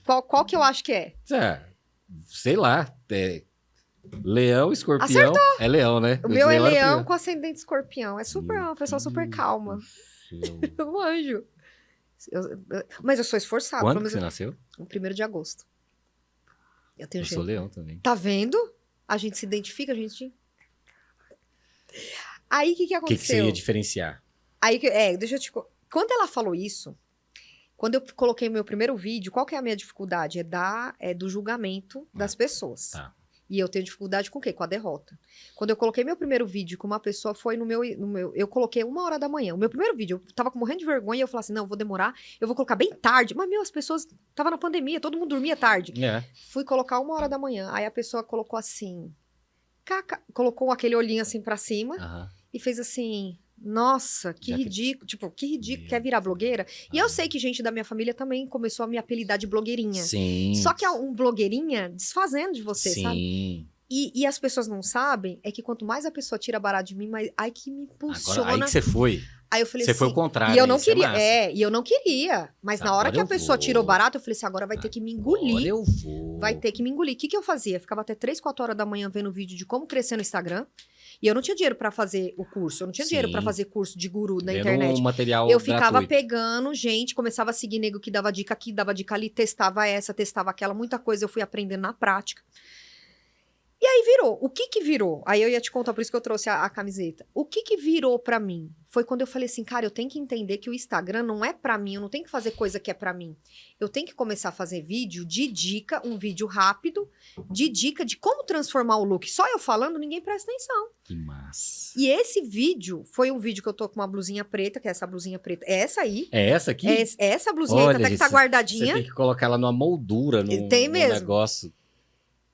Qual que eu acho que é? Sei lá. Leão, escorpião. Acertou. É leão, né? O meu é leão com ascendente escorpião. É uma pessoa super calma. Um anjo. Mas eu sou esforçada. Quando que você nasceu? No 1º de agosto. Eu sou leão também. Tá vendo? A gente se identifica, a gente... Aí, o que aconteceu? O que você ia diferenciar? Aí, deixa eu te... Quando ela falou isso, quando eu coloquei o meu primeiro vídeo, qual que é a minha dificuldade? É do julgamento das pessoas. Tá. E eu tenho dificuldade com o quê? Com a derrota. Quando eu coloquei meu primeiro vídeo com uma pessoa, foi no meu... Eu coloquei 1h da manhã. O meu primeiro vídeo, eu tava morrendo de vergonha, e eu falei assim, não, eu vou demorar, eu vou colocar bem tarde. Mas, as pessoas... Tava na pandemia, todo mundo dormia tarde. Fui colocar 1h da manhã. Aí a pessoa colocou assim... colocou aquele olhinho assim pra cima e fez assim... Nossa, que ridículo. Tipo, que ridículo. Quer virar blogueira? E eu sei que gente da minha família também começou a me apelidar de blogueirinha. Sim. Só que é um blogueirinha desfazendo de você, sabe? E as pessoas não sabem, é que quanto mais a pessoa tira barato de mim, mais ai que me impulsiona. Agora, aí que você foi. Aí eu falei você assim... foi o contrário. E eu não queria. E eu não queria. Mas na hora que a pessoa vou. tirou barato, eu falei assim, agora vai ter que me engolir. Agora eu vou. Vai ter que me engolir. O que eu fazia? Ficava até 3, 4 horas da manhã vendo vídeo de como crescer no Instagram. E eu não tinha dinheiro pra fazer o curso. Eu não tinha dinheiro pra fazer curso de guru na internet. Material eu ficava gratuito. Pegando gente, começava a seguir nego que dava dica aqui, dava dica ali, testava essa, testava aquela. Muita coisa eu fui aprendendo na prática. E aí virou. O que virou? Aí eu ia te contar, por isso que eu trouxe a camiseta. O que virou pra mim? Foi quando eu falei assim, cara, eu tenho que entender que o Instagram não é pra mim, eu não tenho que fazer coisa que é pra mim. Eu tenho que começar a fazer vídeo de dica, um vídeo rápido, de dica de como transformar o look. Só eu falando, ninguém presta atenção. Que massa. E esse vídeo, foi um vídeo que eu tô com uma blusinha preta, que é essa blusinha preta. É essa aí. É essa aqui? É essa blusinha aí, até que tá guardadinha. Você tem que colocar ela numa moldura, num negócio.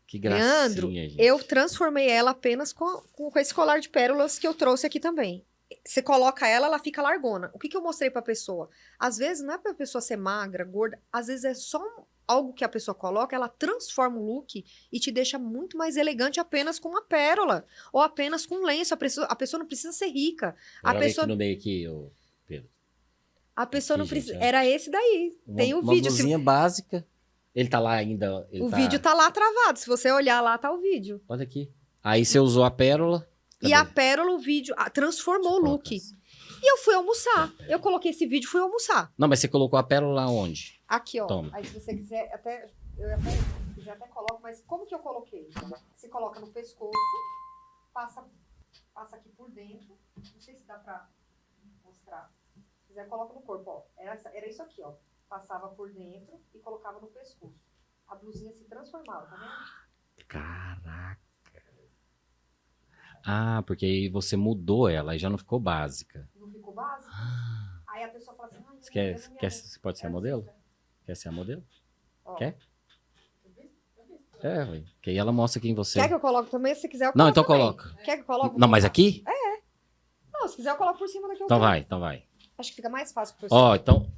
Que gracinha, Leandro, gente. eu transformei ela apenas com esse colar de pérolas que eu trouxe aqui também. Você coloca ela fica largona. O que eu mostrei pra pessoa? Às vezes não é pra pessoa ser magra, gorda, às vezes é só algo que a pessoa coloca, ela transforma o look e te deixa muito mais elegante apenas com uma pérola ou apenas com um lenço. A pessoa não precisa ser rica. Agora aqui no meio aqui, Pedro. A pessoa não precisa... Era esse daí. Tem o vídeo. Uma blusinha básica. Ele tá lá ainda. O vídeo tá lá travado. Se você olhar lá, tá o vídeo. Olha aqui. Aí você usou a pérola. E a pérola, o vídeo, transformou o look. E eu fui almoçar. Eu coloquei esse vídeo e fui almoçar. Não, mas você colocou a pérola onde? Aqui, ó. Toma. Aí se você quiser, até coloco, mas como que eu coloquei? Você coloca no pescoço, passa aqui por dentro. Não sei se dá pra mostrar. Se quiser, coloca no corpo, ó. Era isso aqui, ó. Passava por dentro e colocava no pescoço. A blusinha se transformava, tá vendo? Caraca. Ah, porque aí você mudou ela e já não ficou básica. Não ficou básica? Aí a pessoa fala assim... Você pode ser a modelo? Quer ser a modelo? Ó. Quer? Que aí ela mostra quem você... Quer que eu coloque também? Se quiser, eu coloco. Não, então também. coloca. Quer que eu coloque? Não, mas aqui? Não, se quiser, eu coloco por cima daqui. Então vai. Acho que fica mais fácil pro pessoal. Ó, então...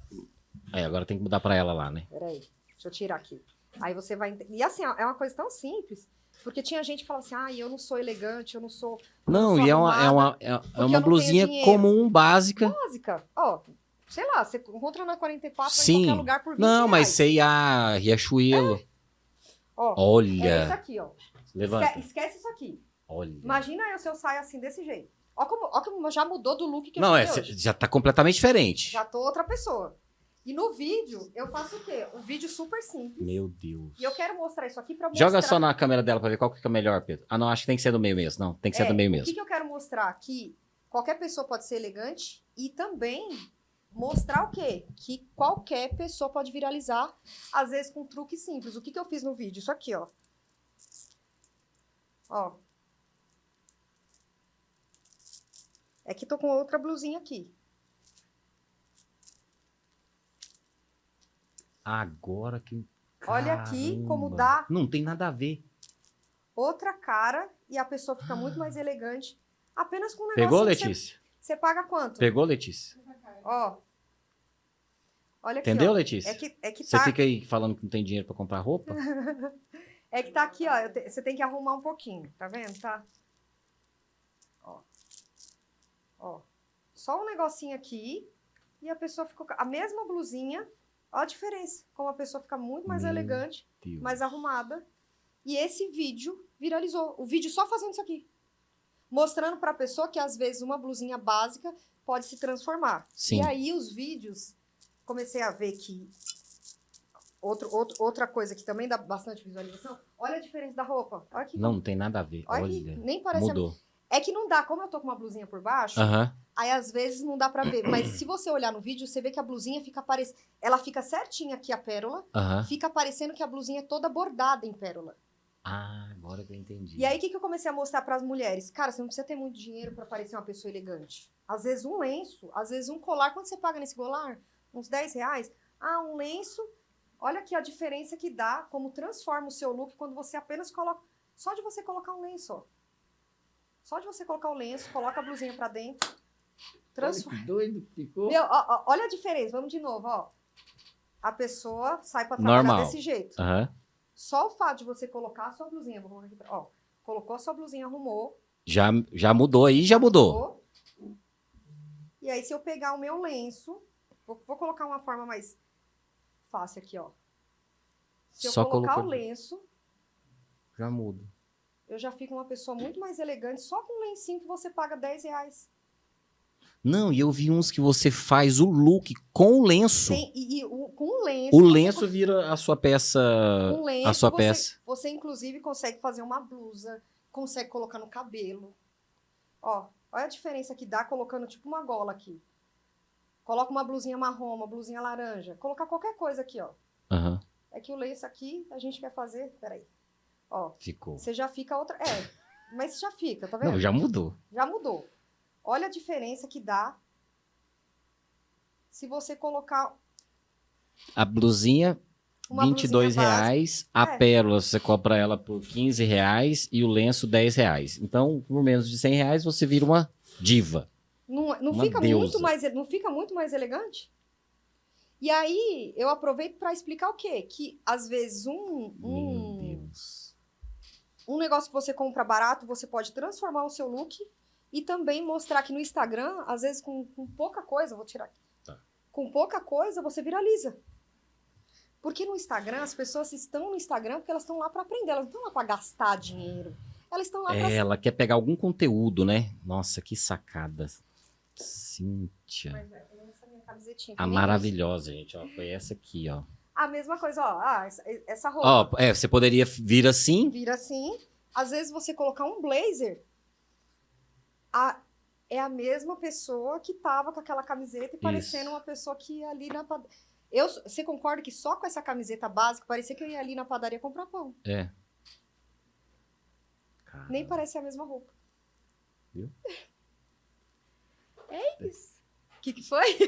Aí, agora tem que mudar pra ela lá, né? Peraí, deixa eu tirar aqui. Aí você vai... E assim, ó, é uma coisa tão simples, porque tinha gente que falava assim, eu não sou elegante, eu não sou... Não, sou e arrumada, é eu uma não blusinha tenho dinheiro. comum, básica. Básica. Ó, sei lá, você encontra na 44 ou em Sim. qualquer lugar por 20 Não, mas reais. C&A, Riachuelo. Ó, é esse Olha. aqui, ó. Levanta. Esquece isso aqui. Olha. Imagina eu se eu saio assim, desse jeito. Ó como já mudou do look que eu Não, cheguei hoje. já tá completamente diferente. Já tô outra pessoa. E no vídeo, eu faço o quê? Um vídeo super simples. Meu Deus. E eu quero mostrar isso aqui pra mostrar... Joga só na câmera dela pra ver qual que é melhor, Pedro. Ah, não, acho que tem que ser do meio mesmo. Não, tem que ser do meio O mesmo. que eu quero mostrar aqui, qualquer pessoa pode ser elegante e também mostrar o quê? Que qualquer pessoa pode viralizar, às vezes com um truque simples. O que eu fiz no vídeo? Isso aqui, ó. Ó. É que tô com outra blusinha aqui. Agora que... Olha aqui Caramba. como dá Não tem nada a ver. outra cara e a pessoa fica muito mais elegante. Apenas com um Pegou, negocinho que Letícia? Você paga quanto? Pegou, Letícia? Ó. Olha aqui, Entendeu, ó. Letícia? É que Você tá... fica aí falando que não tem dinheiro pra comprar roupa? É que tá aqui, ó. Você tem que arrumar um pouquinho, tá vendo? Tá? Ó. Ó. Só um negocinho aqui e a pessoa ficou... A mesma blusinha, ó a diferença. Como a pessoa fica muito mais Meu elegante, Deus. mais arrumada. E esse vídeo viralizou. O vídeo só fazendo isso aqui. Mostrando pra pessoa que, às vezes, uma blusinha básica pode se transformar. Sim. E aí, os vídeos, comecei a ver que... Outra coisa que também dá bastante visualização. Olha a diferença da roupa. Olha aqui. Não tem nada a ver. Olha Olha, aqui, nem parece... mudou. É que não dá, como eu tô com uma blusinha por baixo, Aham. aí às vezes não dá pra ver. Mas se você olhar no vídeo, você vê que a blusinha fica parecendo... Ela fica certinha aqui, a pérola. Aham. Fica parecendo que a blusinha é toda bordada em pérola. Ah, agora que eu entendi. E aí, o que eu comecei a mostrar para as mulheres? Cara, você não precisa ter muito dinheiro para parecer uma pessoa elegante. Às vezes um lenço, às vezes um colar. Quanto você paga nesse colar? Uns 10 reais? Ah, um lenço. Olha aqui a diferença que dá, como transforma o seu look quando você apenas coloca... Só de você colocar um lenço, ó. Só de você colocar o lenço, coloca a blusinha para dentro. Transforma. Olha que doido que ficou. Meu, ó, olha a diferença. Vamos de novo, ó. A pessoa sai para trabalhar Normal. desse jeito. Aham. Só o fato de você colocar a sua blusinha, vou colocar aqui, ó, colocou a sua blusinha, arrumou. Já mudou aí, já mudou. E aí, se eu pegar o meu lenço, vou colocar uma forma mais fácil aqui, ó. Se eu Só colocar colocou- o lenço, Já muda. eu já fico uma pessoa muito mais elegante, só com um lencinho que você paga 10 reais. Não, e eu vi uns que você faz o look com o lenço. Com um lenço... O você lenço vira a sua peça. Com lenço, A sua peça. Você, inclusive, consegue fazer uma blusa, consegue colocar no cabelo. Ó, olha a diferença que dá colocando tipo uma gola aqui. Coloca uma blusinha marrom, uma blusinha laranja. Colocar qualquer coisa aqui, ó. Aham. É que o lenço aqui, a gente quer fazer... Peraí. Ó, Ficou. você já fica outra... mas já fica, tá vendo? Não, já mudou. Já mudou. Olha a diferença que dá se você colocar A blusinha, uma R$22 blusinha básica. reais. A É. pérola, você compra ela por R$15 e o lenço R$10. Então, por menos de R$100, você vira uma diva. Não Uma fica deusa. não fica muito mais elegante? E aí, eu aproveito para explicar o quê? Que, às vezes, Meu Deus. um negócio que você compra barato, você pode transformar o seu look e também mostrar que no Instagram, às vezes, com pouca coisa, vou tirar aqui. Tá. Com pouca coisa, você viraliza. Porque no Instagram, as pessoas estão no Instagram porque elas estão lá para aprender, elas não estão lá para gastar dinheiro. Elas estão lá para... Ela quer pegar algum conteúdo, né? Nossa, que sacada. Cíntia. Mas essa minha camisetinha. A que nem maravilhosa, gente. Ó, foi essa aqui, ó. a mesma coisa, ó. Ah, essa roupa Ó, você poderia vir assim. vira assim. Às vezes você colocar um blazer, é a mesma pessoa que tava com aquela camiseta e parecendo Isso. uma pessoa que ia ali na padaria. Você concorda que só com essa camiseta básica parecia que eu ia ali na padaria comprar pão? É. Nem parece a mesma roupa. Viu? É isso. O que foi?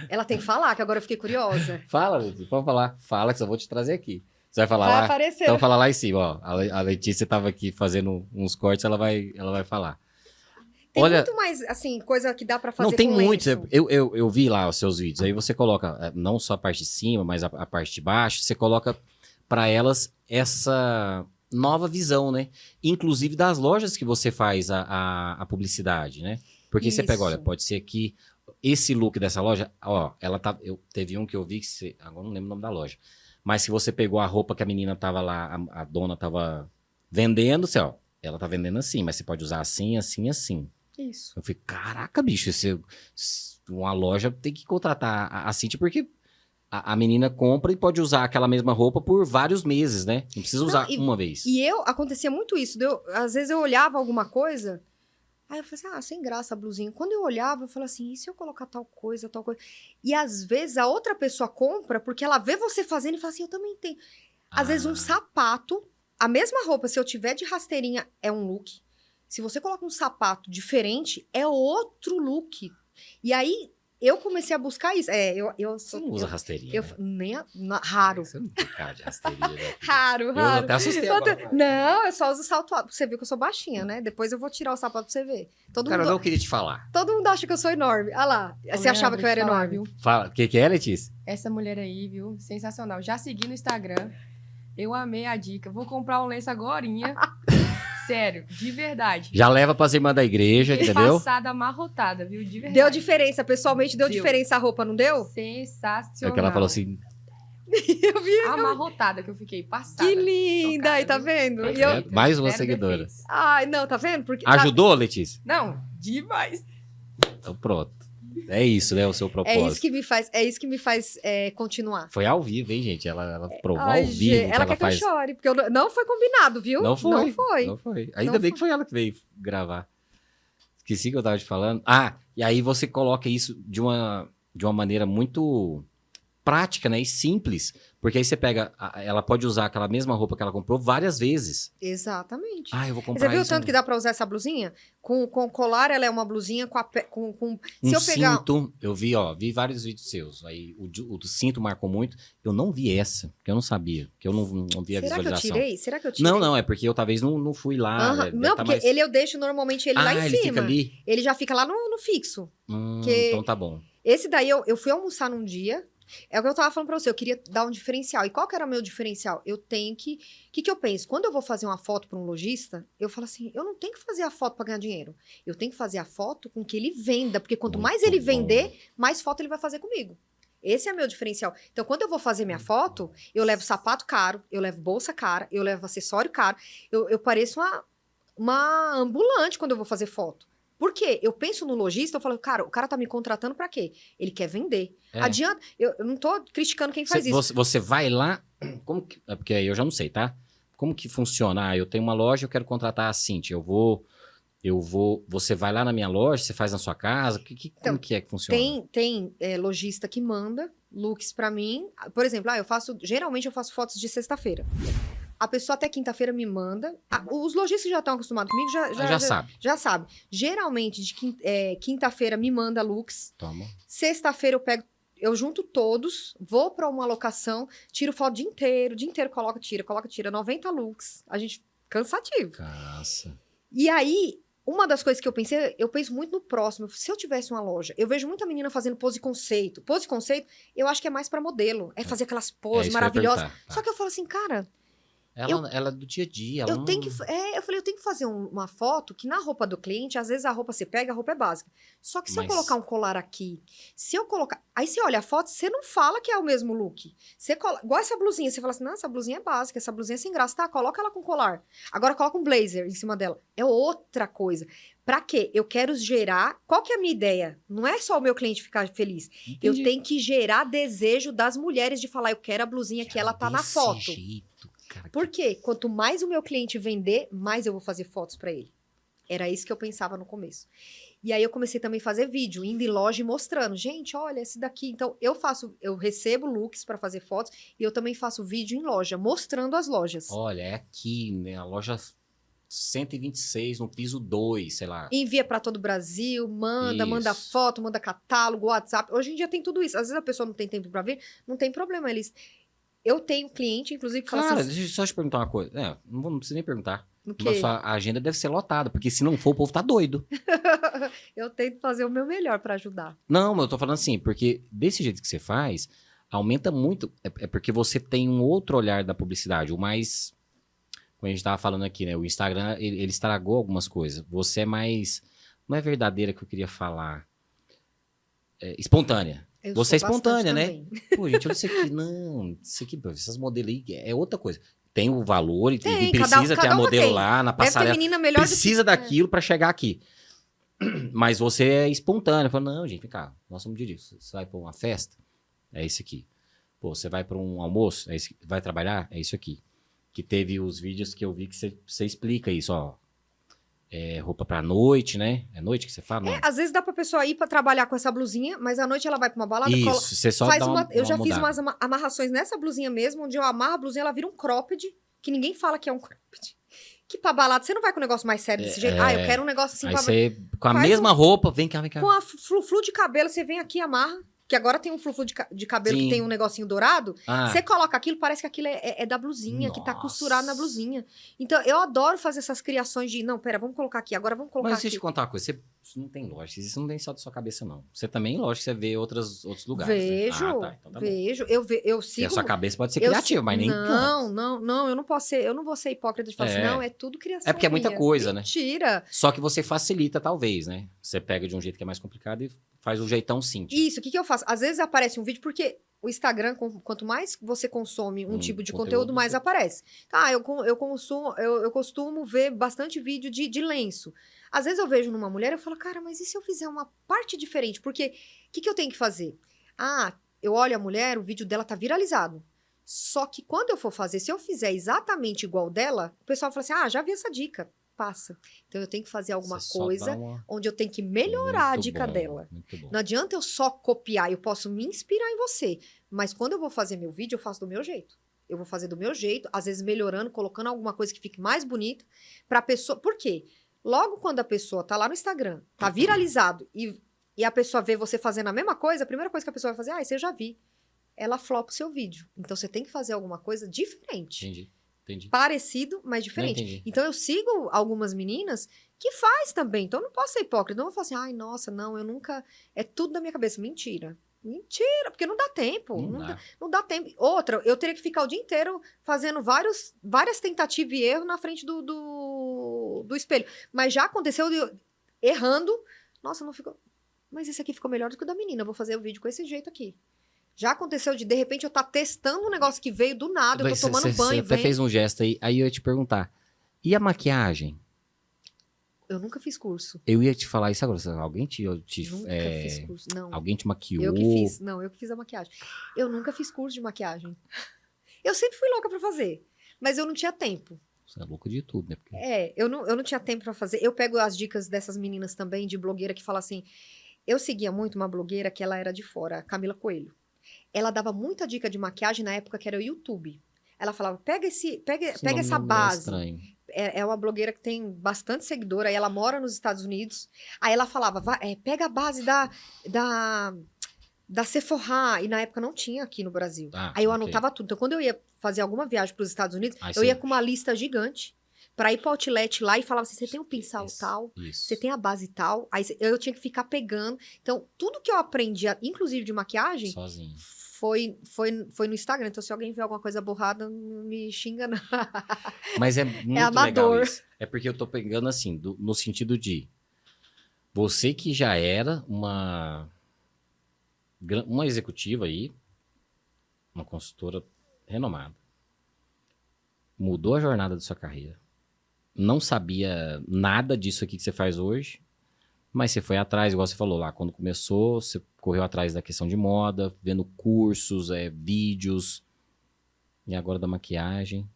Ela tem que falar, que agora eu fiquei curiosa. Fala, Letícia, pode falar. Fala que eu vou te trazer aqui. Você vai falar Vai lá? aparecer. Então fala lá em cima, ó. A Letícia estava aqui fazendo uns cortes, ela vai falar. Tem Olha, muito mais, assim, coisa que dá pra fazer não, tem com muitos. lenço. Eu vi lá os seus vídeos. Aí você coloca não só a parte de cima, mas a parte de baixo. Você coloca para elas essa nova visão, né? Inclusive das lojas que você faz a publicidade, né? Porque você pega, olha, Isso. pode ser que esse look dessa loja, ó, ela tá. Teve um que eu vi agora não lembro o nome da loja. Mas se você pegou a roupa que a menina tava lá, a dona tava vendendo, você, ó, ela tá vendendo assim, mas você pode usar assim, assim, assim. Isso. Eu falei, caraca, bicho, uma loja tem que contratar a Cintia porque a menina compra e pode usar aquela mesma roupa por vários meses, né? Não precisa usar uma vez. E acontecia muito isso. Às vezes eu olhava alguma coisa, aí eu falei assim, sem graça a blusinha. Quando eu olhava, eu falava assim, e se eu colocar tal coisa, tal coisa? E às vezes a outra pessoa compra porque ela vê você fazendo e fala assim, eu também tenho. Às vezes um sapato, a mesma roupa, se eu tiver de rasteirinha, é um look. Se você coloca um sapato diferente, é outro look. E aí, eu comecei a buscar isso. Você não usa rasteirinha, eu, né? raro. Você não tem cara de rasteirinha, né? Raro, Eu raro. até assustei agora. Não, eu só uso salto alto. Você viu que eu sou baixinha, né? Depois eu vou tirar o sapato pra você ver. Cara, eu não queria te falar. Todo mundo acha que eu sou enorme. Olha lá. Você achava que eu era enorme. Viu? Fala, o que é, Letícia? Essa mulher aí, viu? Sensacional. Já segui no Instagram. Eu amei a dica. Vou comprar um lenço agorinha. Sério, de verdade. Já leva pra cima da igreja, Fiquei entendeu? passada amarrotada, viu? De verdade. Deu diferença, pessoalmente deu Deu. diferença a roupa, não deu? Sensacional. É que ela falou assim, Eu vi. Amarrotada que eu fiquei passada. Que linda! Chocada, Aí, tá viu? vendo? E eu... Perfeita, mais uma zero seguidora. defeitos. Ai, não, tá vendo? Porque ajudou, Letícia? Não, demais. Então pronto. É isso, né? O seu propósito. É isso que me faz continuar. Foi ao vivo, hein, gente? Ela provou Ai, ao vivo gente, que ela ela quer faz. que eu chore, porque não foi combinado, viu? Não foi. Não foi. Não foi. Ainda Não bem que foi ela que veio gravar. Esqueci que eu tava te falando. E aí você coloca isso de uma maneira muito prática, né? E simples. Porque aí você pega, ela pode usar aquela mesma roupa que ela comprou várias vezes. Exatamente. Eu vou comprar Você viu o isso. tanto que dá pra usar essa blusinha? Com colar, ela é uma blusinha com se eu pegar... Cinto, eu vi vários vídeos seus. Aí o do cinto marcou muito. Eu não vi essa, porque eu não sabia. Porque eu não vi a visualização. Será que eu tirei? Não, é porque eu talvez não fui lá. Aham. Não, porque ele eu deixo normalmente ele lá em ele cima. fica ali? Ele já fica lá no fixo. Que- Então tá bom. Esse daí eu fui almoçar num dia. É o que eu tava falando pra você, eu queria dar um diferencial. E qual que era o meu diferencial? Eu tenho que... O que eu penso? Quando eu vou fazer uma foto pra um lojista, eu falo assim, eu não tenho que fazer a foto pra ganhar dinheiro. Eu tenho que fazer a foto com que ele venda. Porque quanto mais Muito ele bom. vender, mais foto ele vai fazer comigo. Esse é meu diferencial. Então, quando eu vou fazer minha foto, eu levo sapato caro, eu levo bolsa cara, eu levo acessório caro. Eu pareço uma ambulante quando eu vou fazer foto. Por quê? Eu penso no lojista, eu falo, cara, o cara tá me contratando pra quê? Ele quer vender. É. Adianta, eu não tô criticando quem faz isso. Você vai lá, porque aí eu já não sei, tá? Como que funciona? Eu tenho uma loja, eu quero contratar a Cintia. Você vai lá na minha loja, você faz na sua casa, como que é que funciona? Tem lojista que manda looks pra mim. Por exemplo, geralmente eu faço fotos de sexta-feira. A pessoa até quinta-feira me manda. Os lojistas que já estão acostumados comigo já sabe. Geralmente, de quinta-feira me manda looks. Toma. Sexta-feira eu junto todos, vou pra uma locação, tiro foto o dia inteiro, coloca, tira 90 looks. A gente, cansativo. Nossa. E aí, uma das coisas que eu penso muito no próximo. Se eu tivesse uma loja, eu vejo muita menina fazendo pose conceito. Pose conceito, eu acho que é mais pra modelo. É fazer aquelas poses isso que eu ia maravilhosas. perguntar. Só que eu falo assim, cara, Ela é do dia a dia. eu falei, eu tenho que fazer uma foto que na roupa do cliente, às vezes a roupa você pega, a roupa é básica. Só que se eu colocar um colar aqui, aí você olha a foto, você não fala que é o mesmo look. Igual essa blusinha, você fala assim, não, essa blusinha é básica, essa blusinha é sem graça, tá? Coloca ela com colar. Agora coloca um blazer em cima dela. É outra coisa. Pra quê? Eu quero gerar... Qual que é a minha ideia? Não é só o meu cliente ficar feliz. Entendi. Eu tenho que gerar desejo das mulheres de falar, eu quero a blusinha que ela tá na Desse foto. jeito, cara, Por quê? Quanto mais o meu cliente vender, mais eu vou fazer fotos pra ele. Era isso que eu pensava no começo. E aí eu comecei também a fazer vídeo, indo em loja e mostrando. Gente, olha esse daqui. Então eu recebo looks pra fazer fotos e eu também faço vídeo em loja, mostrando as lojas. Olha, é aqui, né? A loja 126, no piso 2, sei lá. Envia pra todo o Brasil, manda Isso. foto, manda catálogo, WhatsApp. Hoje em dia tem tudo isso. Às vezes a pessoa não tem tempo pra ver, não tem problema. Eu tenho cliente, inclusive, que fala Cara, assim, deixa eu só te perguntar uma coisa. Não precisa nem perguntar. o quê? Nossa agenda deve ser lotada, porque se não for, o povo tá doido. Eu tento fazer o meu melhor para ajudar. Não, mas eu tô falando assim, porque desse jeito que você faz, aumenta muito. É porque você tem um outro olhar da publicidade, o mais. Como a gente tava falando aqui, né? O Instagram, ele estragou algumas coisas. Você é mais. Não é verdadeira que eu queria falar. Espontânea. Eu Você é sou bastante espontânea, né? também. Pô, gente, olha isso aqui. Não, isso aqui, pô, essas modelos aí é outra coisa. Tem o valor e Tem, precisa ter cada a uma modelo tem. lá na Deve ter passarela. menina melhor Precisa do que... daquilo pra chegar aqui. Mas você é espontâneo. Fala, não, gente, vem cá. Nós somos disso. Você vai pra uma festa? É isso aqui. Pô, você vai pra um almoço? É isso, vai trabalhar? É isso aqui. Que teve os vídeos que eu vi que você explica isso, ó. Roupa pra noite, né? É noite que você fala? Não. Às vezes dá pra pessoa ir pra trabalhar com essa blusinha, mas à noite ela vai pra uma balada, Isso, você só faz dá uma... Eu já fiz mudada. umas amarrações nessa blusinha mesmo, onde eu amarro a blusinha, ela vira um cropped, que ninguém fala que é um cropped. Que pra balada, você não vai com um negócio mais sério desse jeito. Eu quero um negócio assim... Aí pra... você, com a faz mesma roupa, vem cá. Com a flu de cabelo, você vem aqui e amarra. Que agora tem um flu de cabelo Sim. que tem um negocinho dourado. Ah, Você coloca aquilo, parece que aquilo é da blusinha, que tá Nossa. costurado na blusinha. Então, eu adoro fazer essas criações de... Não, pera, vamos colocar aqui. Agora vamos colocar mas deixa eu aqui. te contar uma coisa. Isso não tem lógica. Isso não tem só da sua cabeça, não. Você também, lógico, você vê outros lugares. né? Vejo, Ah, tá. Então tá bom. vejo. Eu E a sigo... sua cabeça pode ser eu criativa, mas nem tanto. Não, eu não posso ser... Eu não vou ser hipócrita de falar assim, não, é tudo criação É porque é muita minha. coisa, né? Mentira. Só que você facilita, talvez, né? Você pega de um jeito que é mais complicado e faz um jeitão simples. Isso, o que eu faço? Às vezes aparece um vídeo, porque o Instagram, quanto mais você consome um tipo de conteúdo, mais você- aparece. Eu costumo ver bastante vídeo de lenço. Às vezes eu vejo numa mulher, eu falo, cara, mas e se eu fizer uma parte diferente? Porque o que eu tenho que fazer? Eu olho a mulher, o vídeo dela tá viralizado. Só que quando eu for fazer, se eu fizer exatamente igual dela, o pessoal fala assim, já vi essa dica, passa. Então eu tenho que fazer alguma Você só dá coisa uma- onde eu tenho que melhorar a Muito dica bom, dela. Muito bom. Não adianta eu só copiar, eu posso me inspirar em você. Mas quando eu vou fazer meu vídeo, eu faço do meu jeito. Eu vou fazer do meu jeito, às vezes melhorando, colocando alguma coisa que fique mais bonita pra pessoa. Por quê? Logo quando a pessoa tá lá no Instagram, tá viralizado e a pessoa vê você fazendo a mesma coisa, a primeira coisa que a pessoa vai fazer, isso eu já vi. Ela flopa o seu vídeo. Então você tem que fazer alguma coisa diferente. Entendi. Parecido, mas Não, diferente. entendi. Então eu sigo algumas meninas que faz também. Então eu não posso ser hipócrita. Não vou falar assim, ai, nossa, não, eu nunca. É tudo da minha cabeça. Mentira. Mentira, porque não dá tempo. Não dá tempo. Outra, eu teria que ficar o dia inteiro fazendo várias tentativas e erros na frente do espelho. Mas já aconteceu de eu errando. Nossa, não ficou. Mas esse aqui ficou melhor do que o da menina. Eu vou fazer o vídeo com esse jeito aqui. Já aconteceu de repente, eu estar testando um negócio que veio do nada, eu tô tomando banho, Você até fez um gesto aí eu ia te perguntar. E a maquiagem? Eu nunca fiz curso. Eu ia te falar isso agora. Alguém te Nunca fiz curso, não. alguém te maquiou? Eu que fiz. Não, eu que fiz a maquiagem. Eu nunca fiz curso de maquiagem. Eu sempre fui louca pra fazer, mas eu não tinha tempo. Você é louco de tudo, né? Porque... Eu não tinha tempo pra fazer. Eu pego as dicas dessas meninas também, de blogueira, que fala assim... Eu seguia muito uma blogueira que ela era de fora, a Camila Coelho. Ela dava muita dica de maquiagem na época que era o YouTube. Ela falava, pega essa base. Estranho. É uma blogueira que tem bastante seguidor, aí ela mora nos Estados Unidos. Aí ela falava, pega a base da Sephora, e na época não tinha aqui no Brasil. Aí eu anotava tudo. Então, quando eu ia fazer alguma viagem para os Estados Unidos, eu ia com uma lista gigante para ir para o outlet lá e falava assim, você tem um pincel tal, você tem a base tal. Aí eu tinha que ficar pegando. Então, tudo que eu aprendi, inclusive de maquiagem, sozinho. foi no Instagram. Então, se alguém vê alguma coisa borrada, não me xinga, não. Mas é muito amador. legal isso. É porque eu tô pegando assim, no sentido de você que já era uma executiva aí, uma consultora renomada, mudou a jornada da sua carreira, não sabia nada disso aqui que você faz hoje, mas você foi atrás, igual você falou lá, quando começou, você correu atrás da questão de moda, vendo cursos, vídeos, e agora da maquiagem.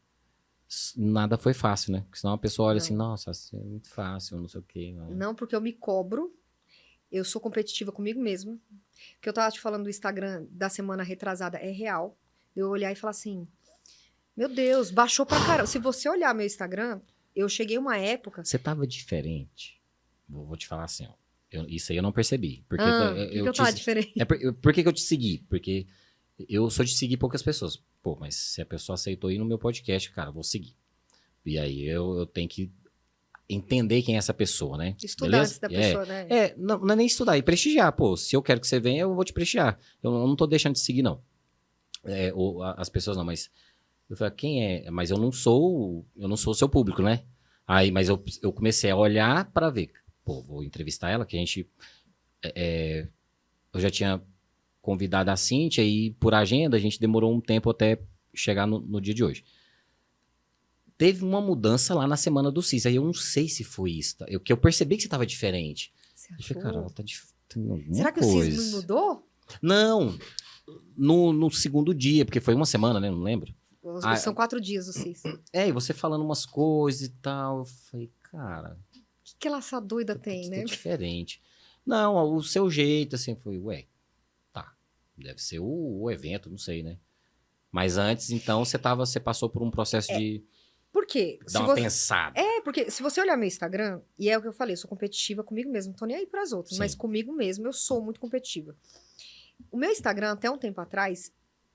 Nada foi fácil, né? Porque senão a pessoa olha assim, nossa, é muito fácil, não sei o quê. Não, porque eu me cobro, eu sou competitiva comigo mesma. O que eu tava te falando do Instagram da semana retrasada é real. Eu olhar e falar assim, meu Deus, baixou pra caramba. Se você olhar meu Instagram, eu cheguei uma época... Você tava diferente. Vou te falar assim, ó. Isso aí eu não percebi. Porque eu tava diferente? Por que eu te segui? Porque eu sou de seguir poucas pessoas. pô, mas se a pessoa aceitou ir no meu podcast, cara, eu vou seguir. E aí eu tenho que entender quem é essa pessoa, né? Estudar antes da pessoa, né? Não é nem estudar, e prestigiar, pô. Se eu quero que você venha, eu vou te prestigiar. Eu não tô deixando de seguir, não. As pessoas não, mas eu falei, quem é? Mas eu não sou o seu público, né? Aí, mas eu comecei a olhar para ver, pô, vou entrevistar ela, que a gente, eu já tinha convidado a Cíntia e por agenda a gente demorou um tempo até chegar no dia de hoje. Teve uma mudança lá na semana do CIS, aí eu não sei se foi isso, tá? Que eu percebi que você tava diferente. Você Eu falei, achou? cara, ela tá tem alguma Será que coisa. o cisne mudou? Não, no segundo dia, porque foi uma semana, né? Não lembro. São 4 dias o cis. O E você falando umas coisas e tal. Eu falei, cara, que ela essa doida tá tem, né? diferente. Não, o seu jeito, assim, foi, ué, tá. Deve ser o evento, não sei, né? Mas antes, então, você passou por um processo de Por quê? dar uma pensada. Porque se você olhar meu Instagram, e é o que eu falei, eu sou competitiva comigo mesma, não tô nem aí pras outras, Sim. mas comigo mesma eu sou muito competitiva. O meu Instagram, até um tempo atrás,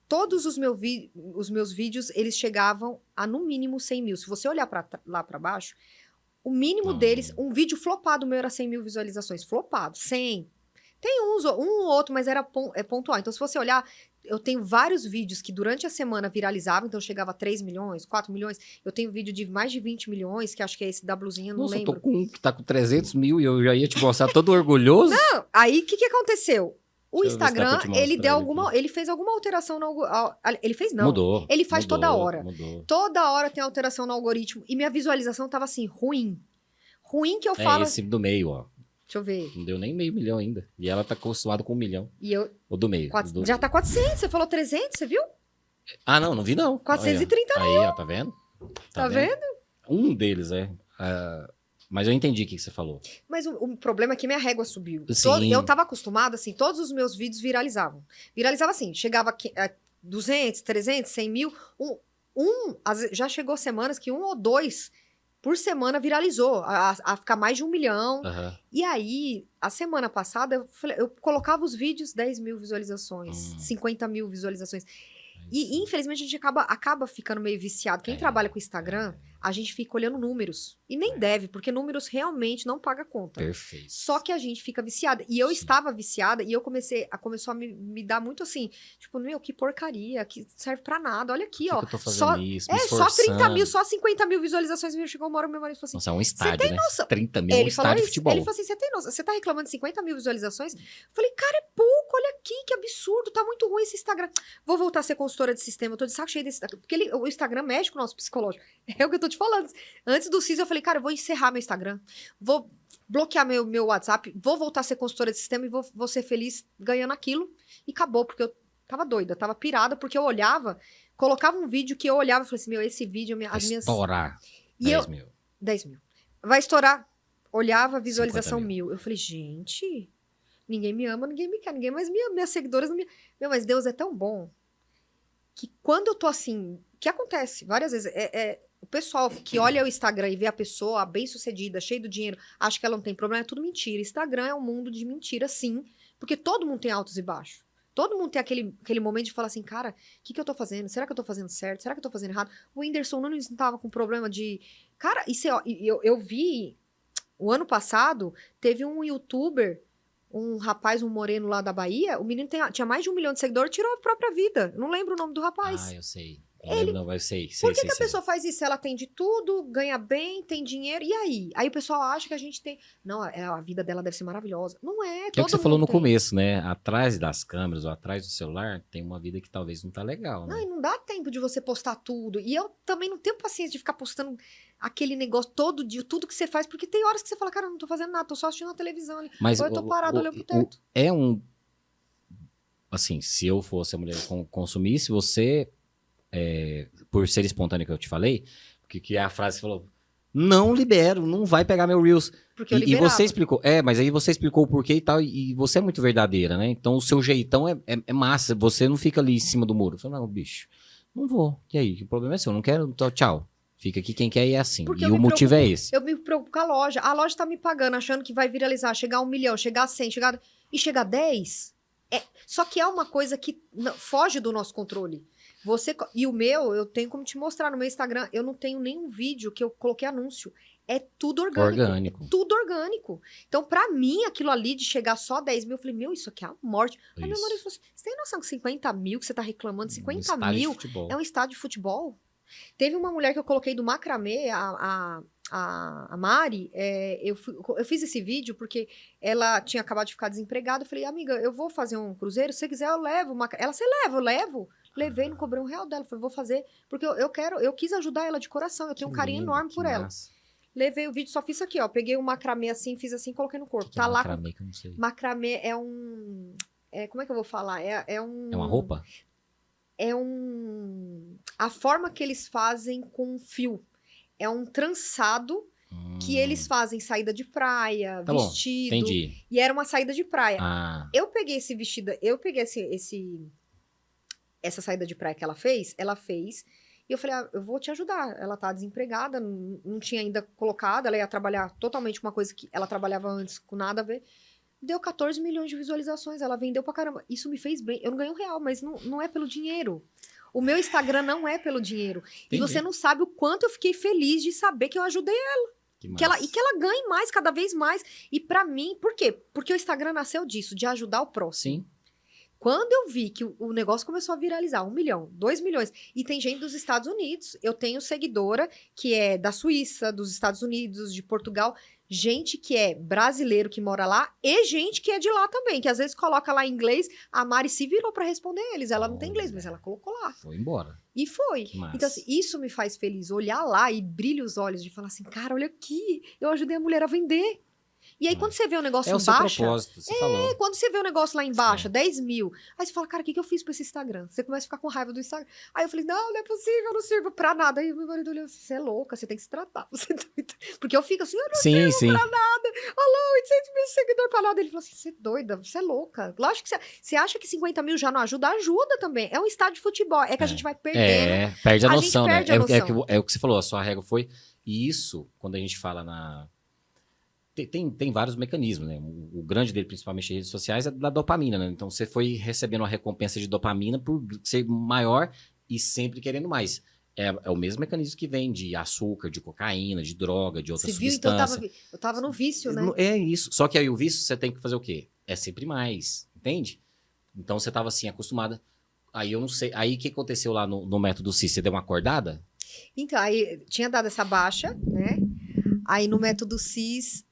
todos os meus vídeos, eles chegavam a no mínimo 100 mil. Se você olhar lá pra baixo, o mínimo deles, um vídeo flopado meu era 100 mil visualizações. Flopado, 100. Tem um ou outro, mas era pontual. Então, se você olhar, eu tenho vários vídeos que durante a semana viralizavam, então chegava a 3 milhões, 4 milhões. Eu tenho vídeo de mais de 20 milhões, que acho que é esse da blusinha, não Nossa, lembro. eu tô com um que tá com 300 mil e eu já ia te mostrar todo orgulhoso. Não, aí o que aconteceu? O Deixa eu ver se dá Instagram, pra te mostrar ele fez alguma alteração ele fez não. Mudou. Ele faz toda hora. Mudou. Toda hora tem alteração no algoritmo e minha visualização tava assim, ruim. Ruim que eu falo. Esse do meio, ó. Deixa eu ver. Não deu nem meio milhão ainda. E ela tá acostumada com 1 milhão. E eu O do meio. já tá 400, você falou 300, você viu? Ah, não vi não. 430 Aí, ó, tá vendo? Tá vendo? Um deles, mas eu entendi o que você falou. Mas o problema é que minha régua subiu. Sim. Eu tava acostumada, assim, todos os meus vídeos viralizavam. Viralizava assim, chegava a 200, 300, 100 mil. Já chegou semanas que 1 ou 2 por semana viralizou, a ficar mais de 1 milhão. Aham. E aí, a semana passada, eu colocava os vídeos 10 mil visualizações, 50 mil visualizações. E, infelizmente, a gente acaba ficando meio viciado. Quem trabalha com Instagram, a gente fica olhando números. E nem deve, porque números realmente não paga conta. Perfeito. Só que a gente fica viciada. E eu Sim. estava viciada e eu começou a me dar muito assim, tipo, meu, que porcaria, que serve pra nada. Olha aqui, Por ó. que eu tô fazendo isso? Me Só 30 mil, esforçando. só 50 mil visualizações. E chegou uma hora, meu marido falou assim, Nossa, é um estádio, né? noção? 30 mil é um ele falou estádio de isso. futebol. Ele falou assim: você tem noção? Você tá reclamando de 50 mil visualizações? Eu falei, cara, é pouco, olha aqui, que absurdo, tá muito ruim esse Instagram. Vou voltar a ser consultora de sistema, eu tô de saco cheio desse. Porque o Instagram mexe com o nosso psicológico. É o que eu tô te falando. Antes do CIS, eu falei, cara, eu vou encerrar meu Instagram, vou bloquear meu WhatsApp, vou voltar a ser consultora de sistema e vou ser feliz ganhando aquilo. E acabou, porque eu tava doida, tava pirada, porque eu olhava, colocava um vídeo que eu olhava e falei assim, meu, esse vídeo, Vai as minhas. estourar E 10 mil. 10 mil. Vai estourar. Olhava, visualização 50 mil. Eu falei, gente, ninguém me ama, ninguém me quer, ninguém mais me ama. Minhas seguidoras não me. Meu, mas Deus é tão bom que quando eu tô assim. O que acontece várias vezes? O pessoal que olha o Instagram e vê a pessoa bem-sucedida, cheia do dinheiro, acha que ela não tem problema, é tudo mentira. Instagram é um mundo de mentira, sim. Porque todo mundo tem altos e baixos. Todo mundo tem aquele momento de falar assim, cara, o que eu tô fazendo? Será que eu tô fazendo certo? Será que eu tô fazendo errado? O Whindersson Nunes não tava com problema de... Cara, eu vi... O ano passado, teve um youtuber, um rapaz, um moreno lá da Bahia, o menino tinha mais de 1 milhão de seguidores, tirou a própria vida. Não lembro o nome do rapaz. Ah, eu sei. Eu lembro, não, eu sei. Por que a pessoa faz isso? Ela tem de tudo, ganha bem, tem dinheiro, e aí? Aí o pessoal acha que a gente tem... Não, a vida dela deve ser maravilhosa. Não é, Que é o que você todo falou mundo no tem. começo, né? Atrás das câmeras ou atrás do celular, tem uma vida que talvez não tá legal, né? Não, e não dá tempo de você postar tudo. E eu também não tenho paciência de ficar postando aquele negócio todo dia, tudo que você faz, porque tem horas que você fala, cara, eu não tô fazendo nada, tô só assistindo a televisão ali. Mas Ou eu tô parado olhando pro teto. é um... Assim, se eu fosse a mulher que consumisse, você... por ser espontâneo que eu te falei, que é a frase que você falou, não libero, não vai pegar meu Reels. Porque eu E liberava. você explicou, mas aí você explicou o porquê e tal, e você é muito verdadeira, né? Então o seu jeitão é massa, você não fica ali em cima do muro. Eu falo, não, bicho, não vou. E aí, o problema é seu, não quero, então tchau. Fica aqui quem quer e é assim. Porque E eu o me motivo é preocupo- esse. Eu me preocupo com a loja. A loja tá me pagando, achando que vai viralizar, chegar a 1 milhão, chegar a 100, e chegar a 10. Só que é uma coisa que foge do nosso controle. E o meu, eu tenho como te mostrar no meu Instagram, eu não tenho nenhum vídeo que eu coloquei anúncio. É tudo orgânico. Orgânico. Tudo orgânico. Então, pra mim, aquilo ali de chegar só 10 mil, eu falei, meu, isso aqui é a morte. Aí meu marido falou assim, você tem noção que 50 mil que você tá reclamando? 50 estádio de mil futebol. é um estádio de futebol? Teve uma mulher que eu coloquei do macramê, a Mari, eu fiz esse vídeo porque ela tinha acabado de ficar desempregada. Eu falei, amiga, eu vou fazer um cruzeiro, se você quiser eu levo. Ela, você leva? Eu levo. Levei, não cobrei R$1 dela. Falei, vou fazer, porque eu quis ajudar ela de coração, eu tenho um carinho enorme por ela. Levei o vídeo, só fiz isso aqui, ó. Peguei o macramê assim, fiz assim, coloquei no corpo. Tá lá. Macramê, que eu não sei. Macramê é um... como é que eu vou falar? É uma roupa? A forma que eles fazem com fio. É um trançado que eles fazem saída de praia, tá vestido. Bom, entendi. E era uma saída de praia. Eu peguei esse vestido, eu peguei essa saída de praia que ela fez, e eu falei, eu vou te ajudar. Ela tá desempregada, não tinha ainda colocado, ela ia trabalhar totalmente uma coisa que ela trabalhava antes com nada a ver. Deu 14 milhões de visualizações, ela vendeu pra caramba. Isso me fez bem. Eu não ganhei R$1, mas não é pelo dinheiro. O meu Instagram não é pelo dinheiro. Entendi. E você não sabe o quanto eu fiquei feliz de saber que eu ajudei ela. Que ela ganhe mais, cada vez mais. E pra mim, por quê? Porque o Instagram nasceu disso, de ajudar o próximo. Sim. Quando eu vi que o negócio começou a viralizar, 1 milhão, 2 milhões, e tem gente dos Estados Unidos, eu tenho seguidora que é da Suíça, dos Estados Unidos, de Portugal, gente que é brasileiro que mora lá e gente que é de lá também, que às vezes coloca lá em inglês, a Mari se virou para responder eles, ela não tem inglês, mas ela colocou lá. Foi embora. E foi. Então assim, isso me faz feliz, olhar lá e brilha os olhos de falar assim, cara, olha aqui, eu ajudei a mulher a vender. E aí, quando você vê o negócio em baixa... É o seu propósito, você falou. Quando você vê o negócio lá embaixo, 10 mil, aí você fala, cara, o que eu fiz pra esse Instagram? Você começa a ficar com raiva do Instagram. Aí eu falei, não é possível, eu não sirvo pra nada. Aí meu marido olhou assim, você é louca, você tem que se tratar. Porque eu fico assim, eu não sirvo pra nada. Alô, 800 mil seguidores pra nada. Ele falou assim, você é doida, você é louca. Lógico que você acha que 50 mil já não ajuda? Ajuda também. É um estádio de futebol, é que a gente vai perdendo. Perde a noção, né? Perde a noção. É o que você falou, a sua regra foi... E isso, quando a gente fala na... Tem vários mecanismos, né? O grande dele, principalmente em redes sociais, é da dopamina, né? Então, você foi recebendo uma recompensa de dopamina por ser maior e sempre querendo mais. É o mesmo mecanismo que vem de açúcar, de cocaína, de droga, de outras substâncias. Então eu tava no vício, né? É isso. Só que aí o vício, você tem que fazer o quê? É sempre mais, entende? Então, você tava assim, acostumada. Aí, eu não sei. Aí, o que aconteceu lá no método CIS? Você deu uma acordada? Então, aí tinha dado essa baixa, né? Aí no método CIS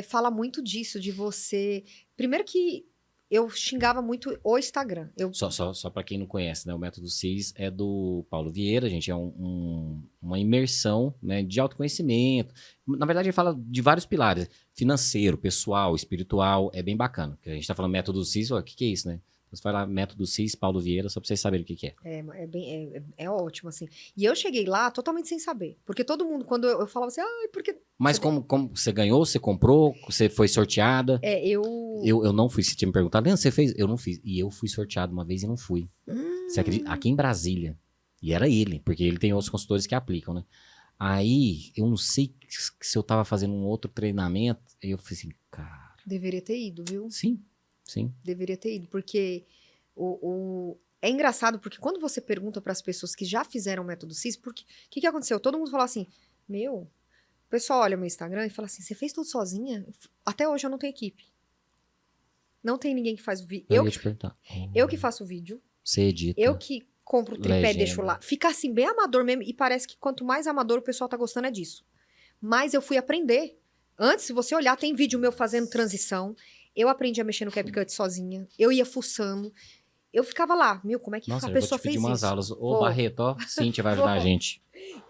fala muito disso, de você... Primeiro que eu xingava muito o Instagram. Só para quem não conhece, né? O método CIS é do Paulo Vieira, gente. É uma imersão, né, de autoconhecimento. Na verdade, ele fala de vários pilares. Financeiro, pessoal, espiritual. É bem bacana. Porque a gente tá falando método CIS, o que é isso, né? Você vai lá, método CIS, Paulo Vieira, só pra vocês saberem o que é. É ótimo, assim. E eu cheguei lá totalmente sem saber. Porque todo mundo, quando eu falava assim, porque... Mas como você ganhou, você comprou, você foi sorteada? Eu não fui, você tinha me perguntado, Leandro, você fez? Eu não fiz. E eu fui sorteado uma vez e não fui. Você acredita? Aqui em Brasília. E era ele, porque ele tem outros consultores que aplicam, né? Aí, eu não sei se eu tava fazendo um outro treinamento, aí eu falei assim, cara... Deveria ter ido, viu? Sim. Deveria ter ido, porque é engraçado, porque quando você pergunta para as pessoas que já fizeram o método CIS, o que aconteceu? Todo mundo fala assim, o pessoal olha meu Instagram e fala assim, você fez tudo sozinha? Até hoje eu não tenho equipe. Não tem ninguém que faz o vídeo. Eu que faço o vídeo. Você edita. Eu que compro o tripé e deixo lá. Fica assim, bem amador mesmo, e parece que quanto mais amador o pessoal tá gostando é disso. Mas eu fui aprender. Antes, se você olhar, tem vídeo meu fazendo transição. Eu aprendi a mexer no CapCut sozinha. Eu ia fuçando. Eu ficava lá. Como é que a pessoa fez isso? Umas aulas. Ô, Barreto, ó. Cíntia vai ajudar a gente.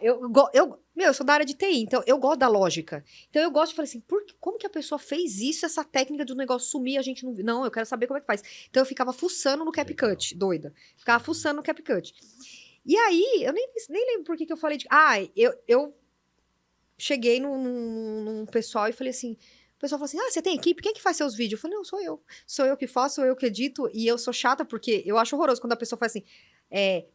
Eu sou da área de TI, então eu gosto da lógica. Então eu gosto de falar assim, como que a pessoa fez isso, essa técnica do negócio sumir, a gente não... Não, eu quero saber como é que faz. Então eu ficava fuçando no CapCut, doida. Ficava fuçando no CapCut. E aí, eu nem lembro por que eu falei de... Eu cheguei num pessoal e falei assim... O pessoal falou assim, você tem equipe? Quem que faz seus vídeos? Eu falei, não, sou eu. Sou eu que faço, sou eu que edito. E eu sou chata porque eu acho horroroso quando a pessoa faz assim,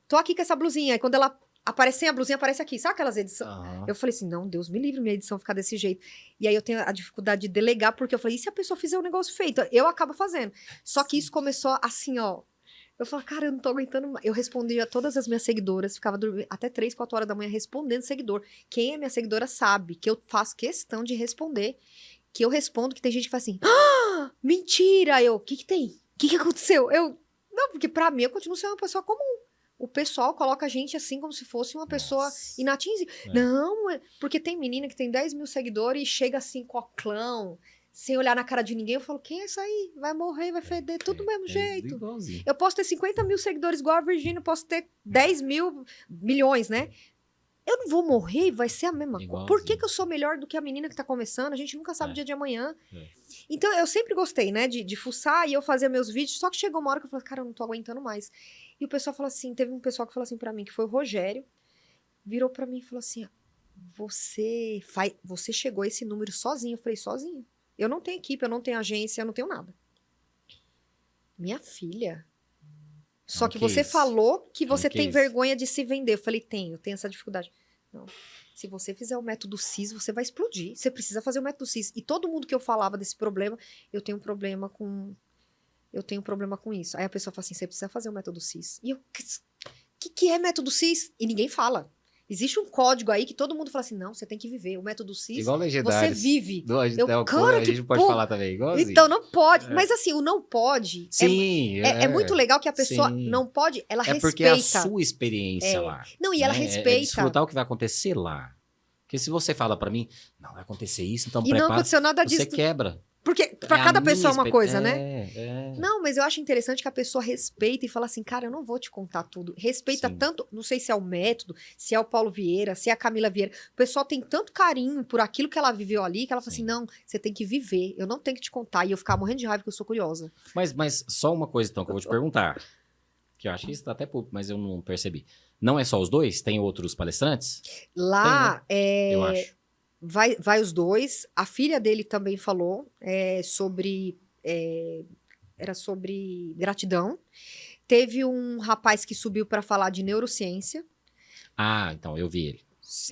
tô aqui com essa blusinha. Aí quando ela aparece sem a blusinha, aparece aqui. Sabe aquelas edições? Aham. Eu falei assim, não, Deus me livre minha edição ficar desse jeito. E aí eu tenho a dificuldade de delegar, porque eu falei, e se a pessoa fizer o negócio feito? Eu acabo fazendo. Só que isso começou assim, ó. Eu falei, cara, eu não tô aguentando mais. Eu respondia a todas as minhas seguidoras, ficava dormindo até 3, 4 horas da manhã respondendo seguidor. Quem é minha seguidora sabe que eu faço questão de responder. Que eu respondo, que tem gente que fala assim, mentira! Eu, o que tem? O que aconteceu? Não, porque pra mim eu continuo sendo uma pessoa comum. O pessoal coloca a gente assim como se fosse uma pessoa inatingível. É. Não, porque tem menina que tem 10 mil seguidores e chega assim, coclão, sem olhar na cara de ninguém. Eu falo, quem é essa aí? Vai morrer, vai feder, tudo do mesmo jeito. Igualzinho. Eu posso ter 50 mil seguidores igual a Virgínia, eu posso ter 10 mil, milhões, né? Eu não vou morrer, vai ser a mesma coisa. Por que eu sou melhor do que a menina que tá começando? A gente nunca sabe o dia de amanhã. Então, eu sempre gostei, né, de fuçar e eu fazia meus vídeos, só que chegou uma hora que eu falei, cara, eu não tô aguentando mais. E o pessoal falou assim, teve um pessoal que falou assim pra mim, que foi o Rogério, virou pra mim e falou assim, você chegou a esse número sozinho? Eu falei, sozinho. Eu não tenho equipe, eu não tenho agência, eu não tenho nada. Minha filha... Só que você falou que você tem vergonha de se vender. Eu falei, tenho essa dificuldade. Não. Se você fizer o método CIS, você vai explodir. Você precisa fazer o método CIS. E todo mundo que eu falava desse problema, eu tenho problema com isso. Aí a pessoa fala assim, você precisa fazer o método CIS. E eu, que é método CIS? E ninguém fala. Existe um código aí que todo mundo fala assim, não, você tem que viver. O método CIS, Igual você Legendários. vive. Cara, a gente pode falar também, igualzinho. Então, não pode. Mas assim, o não pode... Sim. É muito legal que a pessoa não pode, ela respeita. É porque é a sua experiência lá. Não, e ela respeita. É desfrutar o que vai acontecer lá. Porque se você fala pra mim, não, vai acontecer isso, então prepara. E não aconteceu nada disso. Você quebra. Porque pra cada pessoa é uma coisa, né? É. Não, mas eu acho interessante que a pessoa respeita e fala assim, cara, eu não vou te contar tudo. Respeita tanto, não sei se é o método, se é o Paulo Vieira, se é a Camila Vieira. O pessoal tem tanto carinho por aquilo que ela viveu ali, que ela fala assim, não, você tem que viver, eu não tenho que te contar. E eu ficar morrendo de raiva porque eu sou curiosa. Mas só uma coisa então que eu vou te perguntar, que eu acho que isso tá até público, mas eu não percebi. Não é só os dois? Tem outros palestrantes? Lá, tem, né? Eu acho. Vai os dois. A filha dele também falou sobre... era sobre gratidão. Teve um rapaz que subiu para falar de neurociência. Ah, então, eu vi ele.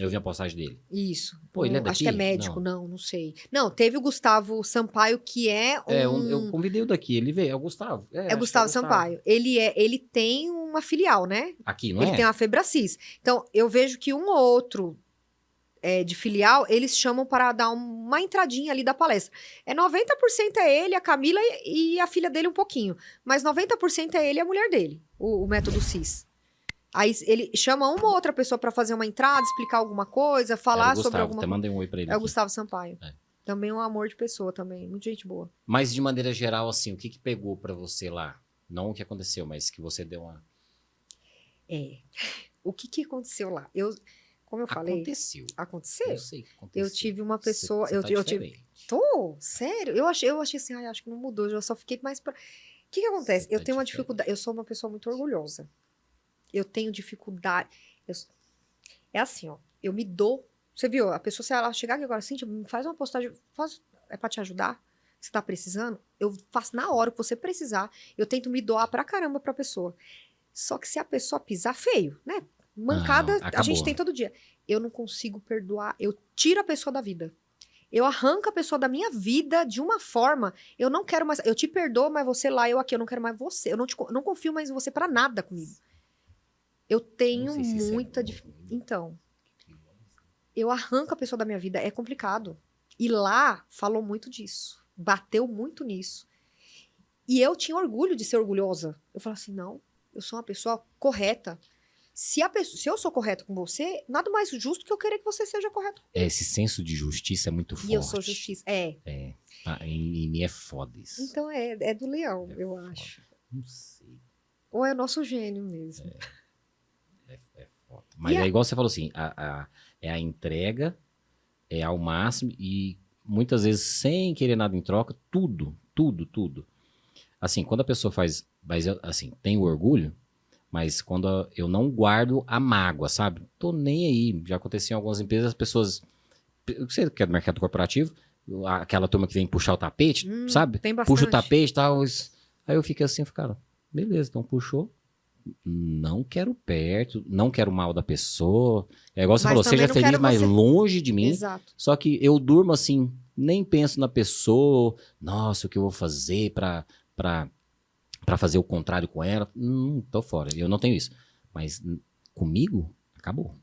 Eu vi a postagem dele. Isso. Pô, ele é daqui? Acho que é médico, não sei. Não, teve o Gustavo Sampaio, que é eu convidei o daqui, ele veio, é o Gustavo. É o Gustavo Sampaio. Ele tem uma filial, né? Aqui, não ele tem a Febracis. Então, eu vejo que um ou outro de filial, eles chamam para dar uma entradinha ali da palestra. 90% é ele, a Camila e a filha dele um pouquinho. Mas 90% é ele e a mulher dele, o método CIS. Aí ele chama uma ou outra pessoa para fazer uma entrada, explicar alguma coisa, falar sobre alguma coisa. Até mandei um oi pra ele. É o Gustavo Sampaio. Também um amor de pessoa também, muita gente boa. Mas de maneira geral, assim, o que pegou para você lá? Não o que aconteceu, mas que você deu uma... O que aconteceu lá? Como eu falei... Aconteceu. Aconteceu? Eu sei que aconteceu. Eu tive uma pessoa... Você tá diferente. Sério? Eu achei assim, acho que não mudou, eu só fiquei mais pra... O que acontece? Eu tenho uma dificuldade... Eu sou uma pessoa muito orgulhosa. Eu tenho dificuldade... É assim, ó. Eu me dou... Você viu? A pessoa, se ela chegar aqui agora, Cíntia, me faz uma postagem... É pra te ajudar? Você tá precisando? Eu faço na hora que você precisar. Eu tento me doar pra caramba pra pessoa. Só que se a pessoa pisar, feio, né? Mancada, a gente tem todo dia. Eu não consigo perdoar. Eu tiro a pessoa da vida. Eu arranco a pessoa da minha vida de uma forma. Eu não quero mais... Eu te perdoo, mas você lá, eu aqui. Eu não quero mais você. Eu não confio mais em você pra nada comigo. Eu tenho muita dificuldade. Então, eu arranco a pessoa da minha vida. É complicado. E lá, falou muito disso. Bateu muito nisso. E eu tinha orgulho de ser orgulhosa. Eu falava assim, não, eu sou uma pessoa correta. Se eu sou correta com você, nada mais justo que eu querer que você seja correto comigo. Esse senso de justiça é muito forte. E eu sou justiça. Em mim é foda isso. Então é do leão, eu acho. Não sei. Ou é nosso gênio mesmo. É foda. Mas é igual você falou assim, é a entrega, é ao máximo e muitas vezes sem querer nada em troca, tudo. Assim, quando a pessoa faz, mas assim, tem o orgulho, mas quando eu não guardo a mágoa, sabe? Tô nem aí. Já aconteceu em algumas empresas, as pessoas, você que é do mercado corporativo, aquela turma que vem puxar o tapete, sabe? Tem bastante. Puxa o tapete e tal. Aí eu fico assim, cara, beleza, então puxou, não quero perto, não quero mal da pessoa. É igual você Mas falou, também seja não feliz, quero mas você- longe de mim. Exato. Só que eu durmo assim, nem penso na pessoa. Nossa, o que eu vou fazer pra fazer o contrário com ela? Tô fora, eu não tenho isso. Mas comigo, acabou.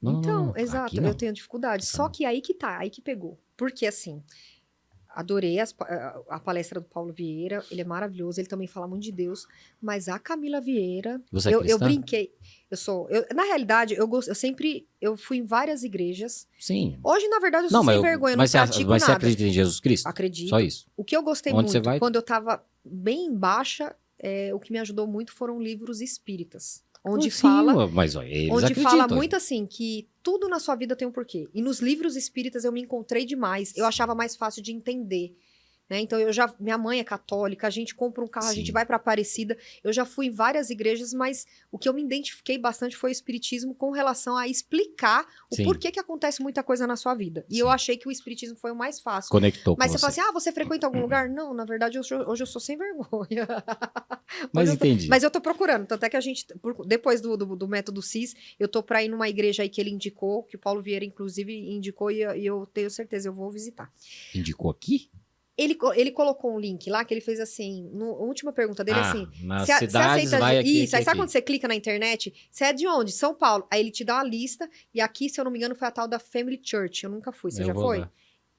Não, Então, aqui exato, não. eu tenho dificuldade. Só que aí que tá, aí que pegou. Porque assim, adorei a palestra do Paulo Vieira, ele é maravilhoso, ele também fala muito de Deus, mas a Camila Vieira, Você é eu cristã? brinquei, na realidade, eu fui em várias igrejas. Sim. Hoje, na verdade, eu Não, sou mas, sem vergonha, eu não mas, pratico mas você nada. acredita em Jesus Cristo? Acredito. Só isso. O que eu gostei Onde você muito, vai? quando eu tava bem em baixa, o que me ajudou muito foram livros espíritas, onde Sim, fala mas ó, eles onde acreditam. fala muito assim, que tudo na sua vida tem um porquê. E nos livros espíritas eu me encontrei demais. Eu achava mais fácil de entender. Né? Então, minha mãe é católica, a gente compra um carro, a gente Sim. vai para Aparecida. Eu já fui em várias igrejas, mas o que eu me identifiquei bastante foi o espiritismo com relação a explicar o Sim. porquê que acontece muita coisa na sua vida. E eu Sim. achei que o espiritismo foi o mais fácil. Conectou Mas com você fala você. assim, você frequenta algum lugar? Não, na verdade, hoje eu sou sem vergonha. Mas Hoje eu tô- entendi. mas eu tô procurando, tanto é que a gente, depois do método CIS, eu tô pra ir numa igreja aí que ele indicou, que o Paulo Vieira, inclusive, indicou, e eu tenho certeza, eu vou visitar. Indicou aqui? Ele colocou um link lá que ele fez assim, a última pergunta dele assim, nas você cidades aceita vai aqui, isso, aí aqui, sabe aqui. quando você clica na internet? Você é de onde? São Paulo. Aí ele te dá uma lista, e aqui, se eu não me engano, foi a tal da Family Church, eu nunca fui, você Eu já vou foi? lá.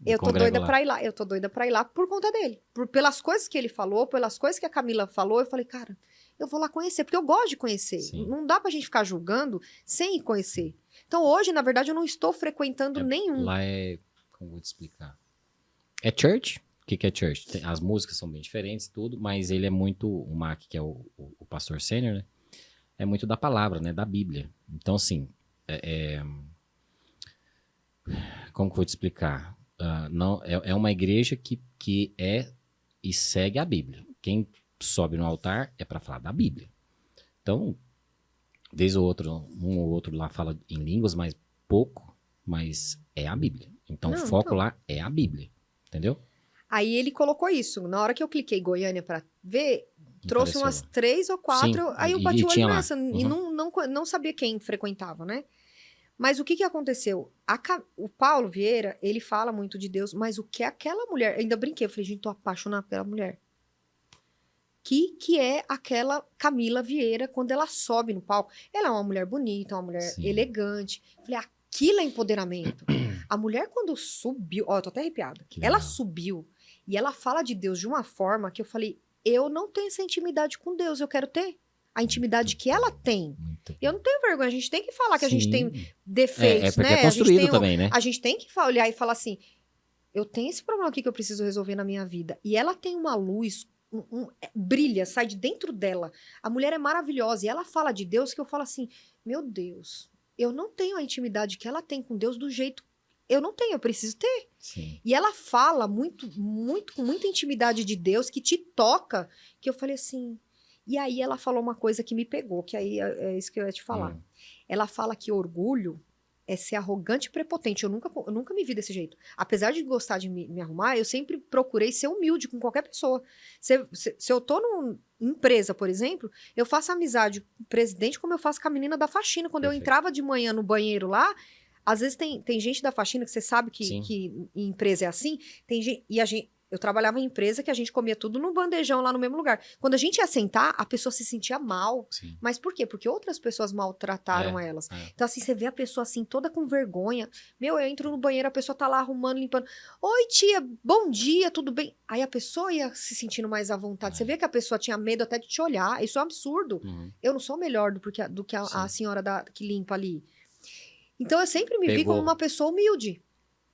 Eu tô Congrego doida lá. pra ir lá. Eu tô doida pra ir lá por conta dele. Pelas coisas que ele falou, pelas coisas que a Camila falou, eu falei, cara, eu vou lá conhecer, porque eu gosto de conhecer. Sim. Não dá pra gente ficar julgando sem ir conhecer. Então, hoje, na verdade, eu não estou frequentando nenhum. Lá é... Como vou te explicar? É church? O que é church? As músicas são bem diferentes, tudo, mas ele é muito... O Mac, que é o pastor sênior, né? É muito da palavra, né? Da Bíblia. Então, assim... Como que eu vou te explicar? Não, é uma igreja que é e segue a Bíblia. Quem sobe no altar é para falar da Bíblia. Então, vez ou outro, um ou outro lá fala em línguas, mas pouco, mas é a Bíblia. Então, Não, o foco então. lá é a Bíblia. Entendeu? Aí ele colocou isso. Na hora que eu cliquei Goiânia pra ver, trouxe Apareceu umas lá. 3 ou 4. Sim, Aí eu e bati o olho tinha lá. nessa. E Uhum. não sabia quem frequentava, né? Mas o que aconteceu? O Paulo Vieira, ele fala muito de Deus, mas o que aquela mulher... Ainda brinquei, eu falei, gente, tô apaixonada pela mulher. Que é aquela Camila Vieira quando ela sobe no palco. Ela é uma mulher bonita, uma mulher Sim. elegante. Eu falei, aquilo é empoderamento. A mulher quando subiu... Ó, eu tô até arrepiada. Que Ela legal. subiu e ela fala de Deus de uma forma que eu falei, eu não tenho essa intimidade com Deus, eu quero ter a intimidade que ela tem. Muito Eu não tenho vergonha, a gente tem que falar que a gente tem Sim. defeitos, porque né? é construído a gente tem, também, né? A gente tem que olhar e falar assim, eu tenho esse problema aqui que eu preciso resolver na minha vida. E ela tem uma luz, brilha, sai de dentro dela. A mulher é maravilhosa e ela fala de Deus que eu falo assim, meu Deus, eu não tenho a intimidade que ela tem com Deus do jeito... Eu não tenho, eu preciso ter. Sim. E ela fala muito, muito, com muita intimidade de Deus, que te toca, que eu falei assim... E aí ela falou uma coisa que me pegou, que aí é isso que eu ia te falar. Ela fala que orgulho é ser arrogante e prepotente. Eu nunca me vi desse jeito. Apesar de gostar de me arrumar, eu sempre procurei ser humilde com qualquer pessoa. Se eu tô numa empresa, por exemplo, eu faço amizade com o presidente como eu faço com a menina da faxina. Quando eu Perfeito. entrava de manhã no banheiro lá, às vezes tem gente da faxina que você sabe Sim. que em empresa é assim, tem gente, eu trabalhava em empresa que a gente comia tudo no bandejão lá no mesmo lugar. Quando a gente ia sentar, a pessoa se sentia mal. Sim. Mas por quê? Porque outras pessoas maltrataram elas. Então, assim, você vê a pessoa assim, toda com vergonha. Meu, eu entro no banheiro, a pessoa tá lá arrumando, limpando. Oi, tia, bom dia, tudo bem? Aí a pessoa ia se sentindo mais à vontade. Você vê que a pessoa tinha medo até de te olhar. Isso é um absurdo. Uhum. Eu não sou melhor do que a Sim. senhora que limpa ali. Então, eu sempre me vi Pegou. como uma pessoa humilde.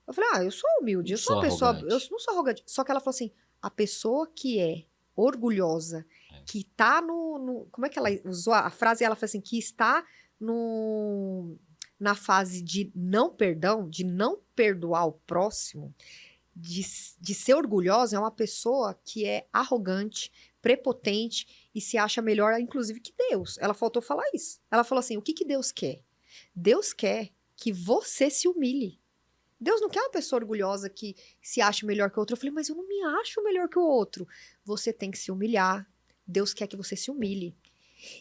Eu falei, eu sou humilde, eu sou uma pessoa... arrogante. Eu não sou arrogante. Só que ela falou assim, a pessoa que é orgulhosa, que tá como é que ela usou a frase? Ela falou assim, que está na fase de não perdão, de não perdoar o próximo, de ser orgulhosa, é uma pessoa que é arrogante, prepotente e se acha melhor, inclusive, que Deus. Ela faltou falar isso. Ela falou assim, o que Deus quer? Deus quer que você se humilhe. Deus não quer uma pessoa orgulhosa que se ache melhor que o outro. Eu falei, mas eu não me acho melhor que o outro. Você tem que se humilhar. Deus quer que você se humilhe.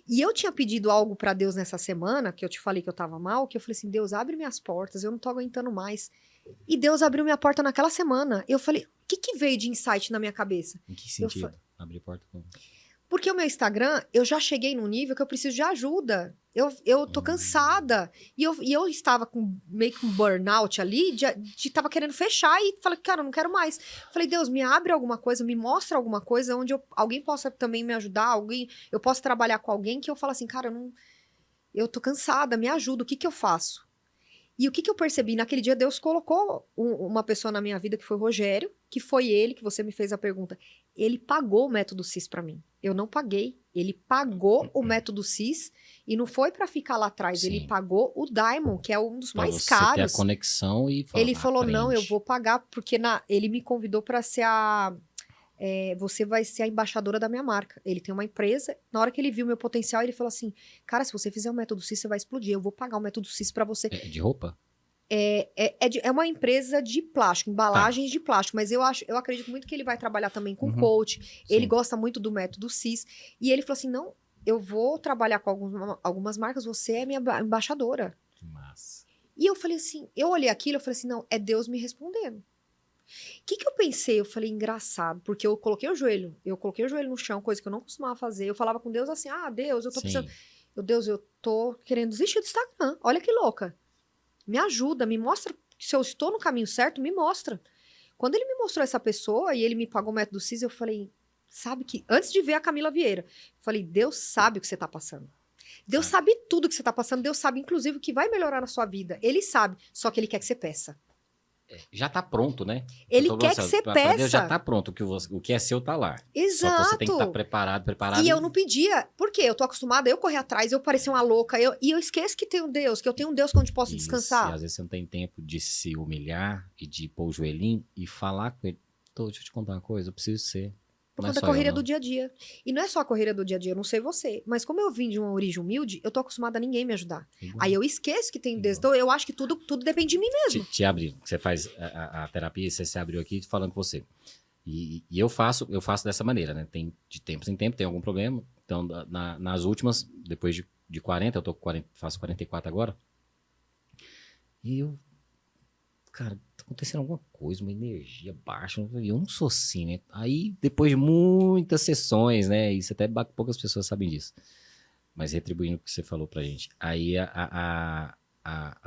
E eu tinha pedido algo pra Deus nessa semana, que eu te falei que eu tava mal, que eu falei assim, Deus, abre minhas portas, eu não tô aguentando mais. E Deus abriu minha porta naquela semana. Eu falei, o que que veio de insight na minha cabeça? Em que sentido? fa- Abrir porta com... Porque o meu Instagram, eu já cheguei num nível que eu preciso de ajuda. Eu tô cansada. E eu estava com meio que um burnout ali, de tava querendo fechar e falei, cara, eu não quero mais. Falei, Deus, me abre alguma coisa, me mostra alguma coisa onde alguém possa também me ajudar, eu possa trabalhar com alguém que eu falo assim, cara, eu tô cansada, me ajuda, o que que eu faço? E o que que eu percebi? Naquele dia, Deus colocou uma pessoa na minha vida, que foi o Rogério, que foi ele, que você me fez a pergunta. Ele pagou o método CIS pra mim. Eu não paguei. Ele pagou o método CIS e não foi pra ficar lá atrás. Ele Sim. pagou o Diamond, que é um dos Pra mais você ter a caros. conexão e falar, Ele falou, não, eu aprende. vou pagar, porque ele me convidou pra ser você vai ser a embaixadora da minha marca. Ele tem uma empresa. Na hora que ele viu meu potencial, ele falou assim, cara, se você fizer o método CIS, você vai explodir. Eu vou pagar o método CIS pra você. É de roupa? É uma empresa de plástico, embalagens de plástico, mas eu acredito muito que ele vai trabalhar também com coach. Ele Sim. gosta muito do método CIS. E ele falou assim: não, eu vou trabalhar com algumas marcas, você é minha embaixadora. Que massa. E eu falei assim, eu olhei aquilo, eu falei assim, não, é Deus me respondendo. O que que eu pensei? Eu falei, engraçado, porque eu coloquei o joelho no chão, coisa que eu não costumava fazer. Eu falava com Deus assim, Deus, eu tô Sim. precisando. Deus, eu tô querendo desistir do Instagram. Olha que louca. Me ajuda, me mostra se eu estou no caminho certo, me mostra. Quando ele me mostrou essa pessoa e ele me pagou o método CIS, eu falei, sabe que, antes de ver a Camila Vieira, eu falei, Deus sabe o que você tá passando. Deus sabe tudo que você tá passando, Deus sabe, inclusive, o que vai melhorar na sua vida. Ele sabe, só que ele quer que você peça. Já tá pronto, né? Ele Eu tô quer falando que você pra Deus peça. já tá pronto, o que é seu tá lá. Só que Exato. você tem que estar preparado. E eu não pedia, porque eu tô acostumada a eu correr atrás, eu parecer uma louca, e eu esqueço que tem um Deus, que eu tenho um Deus onde posso Isso, descansar. e às vezes você não tem tempo de se humilhar e de pôr o joelhinho e falar com ele. Deixa eu te contar uma coisa, eu preciso ser. Por Não é conta da só eu, correria não. do dia a dia. E não é só a correria do dia a dia, eu não sei você. Mas como eu vim de uma origem humilde, eu tô acostumada a ninguém me ajudar. Igual. Aí eu esqueço que tem Deus. Então eu acho que tudo depende de mim mesmo. Te abrir. Você faz a terapia, você se abriu aqui falando com você. E eu faço dessa maneira, né? Tem de tempos em tempo, tem algum problema. Então, nas últimas, depois de 40, eu tô com 40, faço 44 agora. E eu, cara, tá acontecendo alguma coisa, uma energia baixa. Eu não sou assim, né? Aí, depois de muitas sessões, né? Isso até poucas pessoas sabem disso. Mas retribuindo o que você falou pra gente. Aí a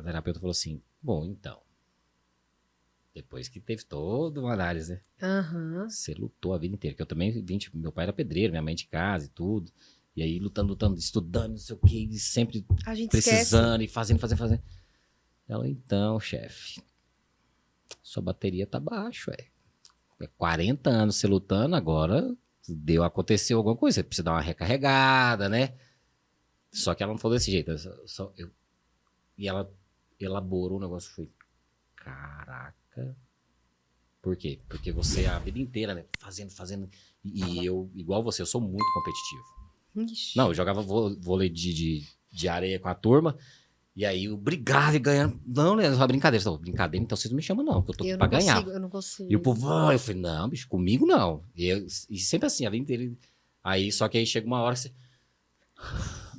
terapeuta falou assim, bom, então, depois que teve toda uma análise, né? Aham. Você lutou a vida inteira. Que eu também vim, tipo, meu pai era pedreiro, minha mãe de casa e tudo. E aí lutando, estudando, não sei o quê, e sempre A gente precisando e fazendo. Ela, então, chefe, sua bateria tá baixa, é 40 anos você lutando, agora aconteceu alguma coisa, você precisa dar uma recarregada, né? Só que ela não falou desse jeito. E ela elaborou o negócio, foi, caraca. Por quê? Porque você a vida inteira, né? Fazendo. E eu, igual você, eu sou muito competitivo. Ixi. Não, eu jogava vôlei de areia com a turma. E aí eu brigava e ganhando. Não, né? Só brincadeira. Só, brincadeira, então vocês não me chamam, não, porque eu tô aqui Eu pra não ganhar. consigo, eu não consigo. E o povo, eu falei, não, bicho, comigo não. E sempre assim, a vida inteira. Aí, só que aí chega uma hora que você.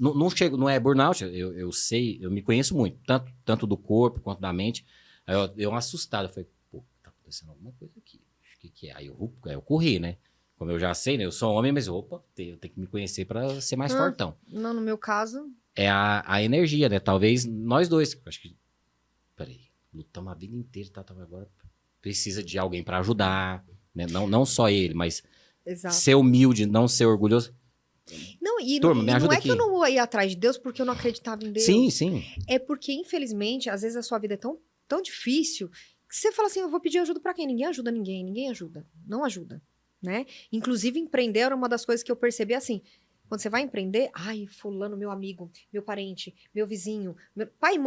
Não chego, não é burnout, eu sei, eu me conheço muito, tanto do corpo quanto da mente. Aí eu dei uma assustada, eu falei, pô, tá acontecendo alguma coisa aqui. O que é? Aí eu corri, né? Como eu já sei, né? Eu sou homem, mas opa, eu tenho que me conhecer pra ser mais fortão. Não, no meu caso. É a energia, né? Talvez nós dois. Acho que. Peraí, lutamos a vida inteira, agora precisa de alguém pra ajudar, né? Não só ele, mas Exato. ser humilde, não ser orgulhoso. Não, Turma, me não ajuda é aqui. que eu não ia atrás de Deus porque eu não acreditava em Deus. Sim. É porque, infelizmente, às vezes a sua vida é tão difícil que você fala assim, eu vou pedir ajuda pra quem? Ninguém ajuda ninguém, ninguém ajuda. Não ajuda, né? Inclusive, empreender era uma das coisas que eu percebi assim, quando você vai empreender, ai, fulano, meu amigo, meu parente, meu vizinho, pai e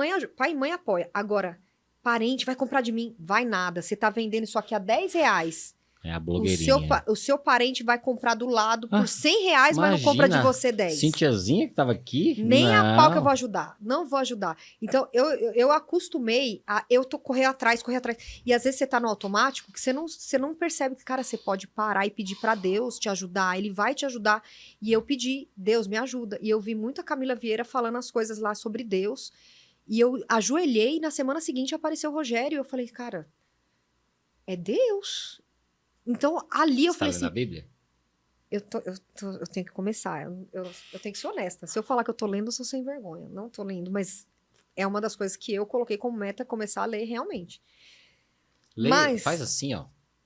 mãe apoia. Agora, parente vai comprar de mim, vai nada. Você tá vendendo isso aqui a R$10. É a O blogueirinha. seu parente vai comprar do lado por Ah, R$ 100, mas não compra de imagina, você 10. Cintiazinha que tava aqui? Nem a pau que eu Não. vou ajudar. Não vou ajudar. Então, eu acostumei a eu tô correr atrás, correr atrás. E às vezes você tá no automático que você não percebe que, cara, você pode parar e pedir pra Deus te ajudar. Ele vai te ajudar. E eu pedi, Deus me ajuda. E eu vi muito a Camila Vieira falando as coisas lá sobre Deus. E eu ajoelhei e na semana seguinte apareceu o Rogério. E eu falei, cara, é Deus. Então, ali eu Você tá falei lendo assim, a Bíblia? eu tenho que começar. Eu tenho que ser honesta. Se eu falar que eu tô lendo, eu sou sem vergonha. Não tô lendo, mas é uma das coisas que eu coloquei como meta começar a ler realmente. Mas Faz assim, ó.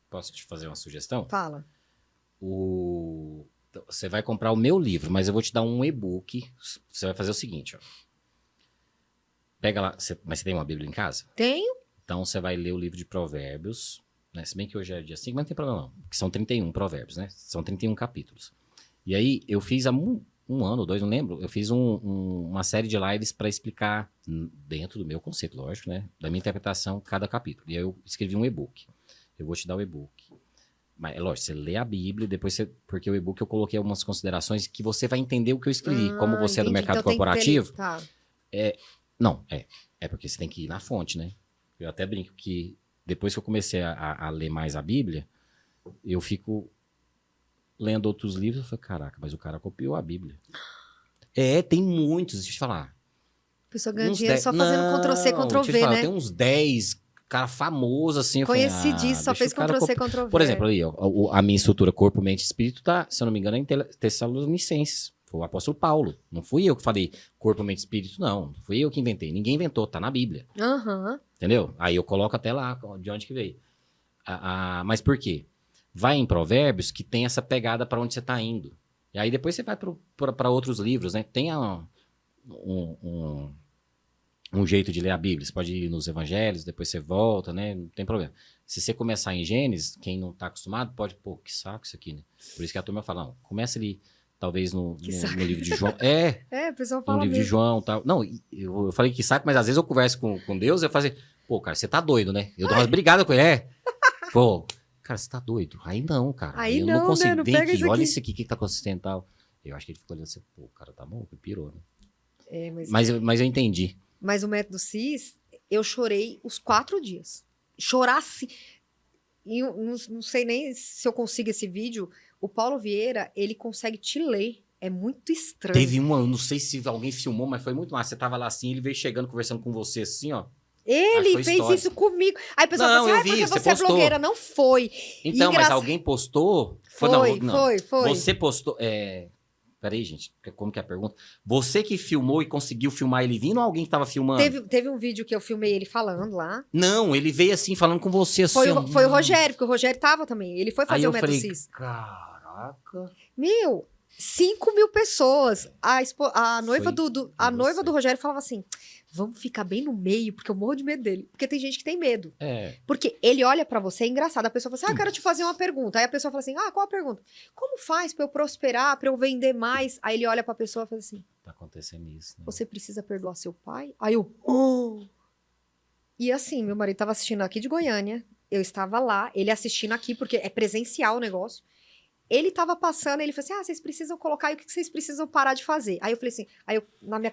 Posso te fazer uma sugestão? fala. Você vai comprar o meu livro, mas eu vou te dar um e-book. Você vai fazer o seguinte, ó. Pega lá. Mas você tem uma Bíblia em casa? Tenho? Então você vai ler o livro de Provérbios, né? Se bem que hoje é dia 5, mas não tem problema não. Que são 31 provérbios, né? São 31 capítulos. E aí eu fiz há um ano ou dois, não lembro. Eu fiz uma série de lives para explicar, dentro do meu conceito, lógico, né? Da minha interpretação, cada capítulo. E aí eu escrevi um e-book. Eu vou te dar o e-book. Mas é lógico, você lê a Bíblia, depois porque o e-book eu coloquei algumas considerações que você vai entender o que eu escrevi. Como você é do Entendi. mercado Então tem que ter corporativo, Tá. não, é porque você tem que ir na fonte, né? Eu até brinco que depois que eu comecei a ler mais a Bíblia, eu fico lendo outros livros, eu falei, caraca, mas o cara copiou a Bíblia. Tem muitos, deixa eu te falar. A pessoa ganha Uns dinheiro 10 só fazendo Ctrl-C, Não, deixa eu te Ctrl-V, falar, né? tem uns 10 cara famoso assim, eu falei, Conhecidíssimo, só deixa fez o cara Ctrl-C, copiar. Ctrl-V. Por exemplo, aí, ó, a minha estrutura corpo, mente e espírito tá, se eu não me engano, é em Tessalonicenses. Foi o apóstolo Paulo. Não fui eu que falei corpo, mente e espírito, não. Não fui eu que inventei. Ninguém inventou, tá na Bíblia. Aham. Entendeu? Aí eu coloco até lá de onde que veio. Mas por quê? Vai em Provérbios que tem essa pegada para onde você tá indo. E aí depois você vai para outros livros, né? Tem um jeito de ler a Bíblia. Você pode ir nos evangelhos, depois você volta, né? Não tem problema. Se você começar em Gênesis, quem não tá acostumado pode, pô, que saco isso aqui, né? Por isso que a turma fala, não, começa ali, talvez no livro de João. O pessoal No fala livro de mesmo. João e tal. Não, eu falei que saco, mas às vezes eu converso com Deus e eu falo assim, pô, cara, você tá doido, né? Eu dou umas brigadas com ele, Pô, cara, você tá doido. Aí não, cara. Aí eu não, não consigo. né? Não Vem pega aqui, isso olha aqui. isso aqui, o que tá acontecendo e tal. Eu acho que ele ficou olhando assim, pô, o cara tá bom, pirou, né? Mas eu entendi. Mas o método CIS, eu chorei os 4 dias. Chorar assim. E eu não sei nem se eu consigo esse vídeo. O Paulo Vieira, ele consegue te ler. É muito estranho. Teve uma, eu não sei se alguém filmou, mas foi muito massa. Você tava lá assim, ele veio chegando, conversando com você assim, ó. Ele foi fez história. isso comigo. Aí o pessoal Não, fala assim, eu vi, porque você você é postou. blogueira. Não foi. Então, mas alguém postou? Foi. Você postou. Peraí, gente, como que é a pergunta? Você que filmou e conseguiu filmar ele vindo ou alguém que tava filmando? Teve um vídeo que eu filmei ele falando lá. Não, ele veio assim, falando com você assim. Foi o Rogério, porque o Rogério tava também. Ele foi Aí fazer eu o método falei, CIS. caraca. Meu, 5.000 pessoas. A noiva Foi a noiva você. do Rogério falava assim: vamos ficar bem no meio, porque eu morro de medo dele. Porque tem gente que tem medo. Porque ele olha pra você, é engraçado. A pessoa fala assim: eu quero te fazer uma pergunta. Aí a pessoa fala assim: qual a pergunta? Como faz pra eu prosperar, pra eu vender mais? Aí ele olha pra pessoa e fala assim: Tá acontecendo isso, né? você precisa perdoar seu pai? Aí eu. Oh. E assim, meu marido tava assistindo aqui de Goiânia. Eu estava lá, ele assistindo aqui, porque é presencial o negócio. Ele tava passando, ele falou assim: vocês precisam colocar, e o que vocês precisam parar de fazer? Aí eu falei assim,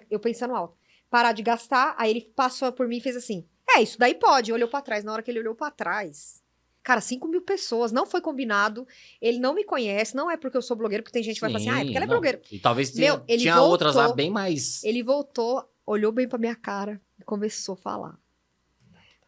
eu pensando alto, parar de gastar, aí ele passou por mim e fez assim, isso daí pode, olhou pra trás, na hora que ele olhou pra trás, cara, 5.000 pessoas, não foi combinado, ele não me conhece, não é porque eu sou blogueiro, porque tem gente que vai falar assim, é porque ela é blogueira. E talvez Meu, ele tinha voltou, outras lá bem mais... Ele voltou, olhou bem pra minha cara e começou a falar.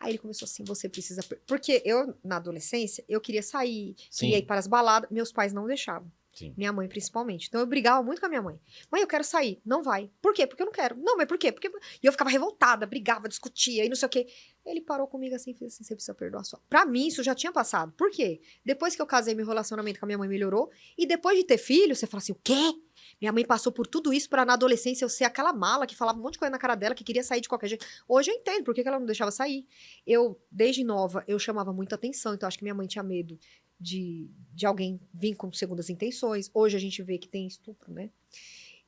Aí ele começou assim, você precisa... Porque eu, na adolescência, eu queria sair, queria ir para as baladas. Meus pais não deixavam. Sim. Minha mãe, principalmente. Então, eu brigava muito com a minha mãe. Mãe, eu quero sair. Não vai. Por quê? Porque eu não quero. Não, mas por quê? Porque... E eu ficava revoltada, brigava, discutia e não sei o quê. Ele parou comigo assim e fez assim, você precisa perdoar sua... Pra mim, isso já tinha passado. Por quê? Depois que eu casei, meu relacionamento com a minha mãe melhorou. E depois de ter filho, você fala assim, o quê? Minha mãe passou por tudo isso pra na adolescência eu ser aquela mala que falava um monte de coisa na cara dela, que queria sair de qualquer jeito. Hoje eu entendo por que ela não deixava sair. Eu, desde nova, eu chamava muita atenção, então acho que minha mãe tinha medo de alguém vir com segundas intenções. Hoje a gente vê que tem estupro, né?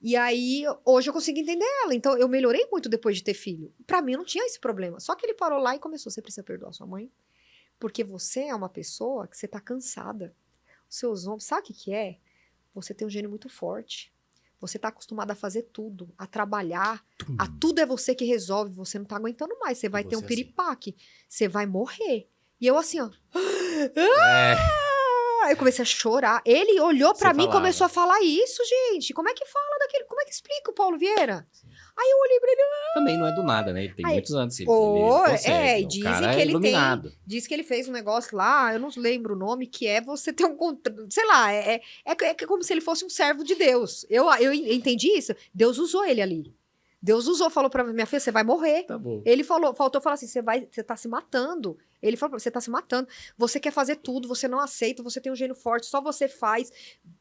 E aí, hoje eu consigo entender ela. Então, eu melhorei muito depois de ter filho. Pra mim, não tinha esse problema. Só que ele parou lá e começou, você precisa perdoar sua mãe. Porque você é uma pessoa que você tá cansada. Os seus ombros, sabe o que que é? Você tem um gênio muito forte. Você tá acostumado a fazer tudo, a trabalhar, a tudo é você que resolve, você não tá aguentando mais, você vai ter um você assim. piripaque, você vai morrer. E eu assim, ó. É, Eu comecei a chorar. Ele olhou pra Você mim e falava. começou a falar isso, gente. Como é que fala daquele? Como é que explica o Paulo Vieira? Aí eu olhei pra ele. também não é do nada, né? Ele tem Aí, muitos anos. Ele e consegue. O dizem cara que é ele iluminado. tem. Diz que ele fez um negócio lá, eu não lembro o nome, que é você ter um contrato. Sei lá, é como se ele fosse um servo de Deus. Eu entendi isso. Deus usou ele ali. Deus usou, falou pra minha filha, você vai morrer. Tá bom. Ele faltou falar assim, você tá se matando. Ele falou, você tá se matando. Você quer fazer tudo, você não aceita, você tem um gênio forte, só você faz.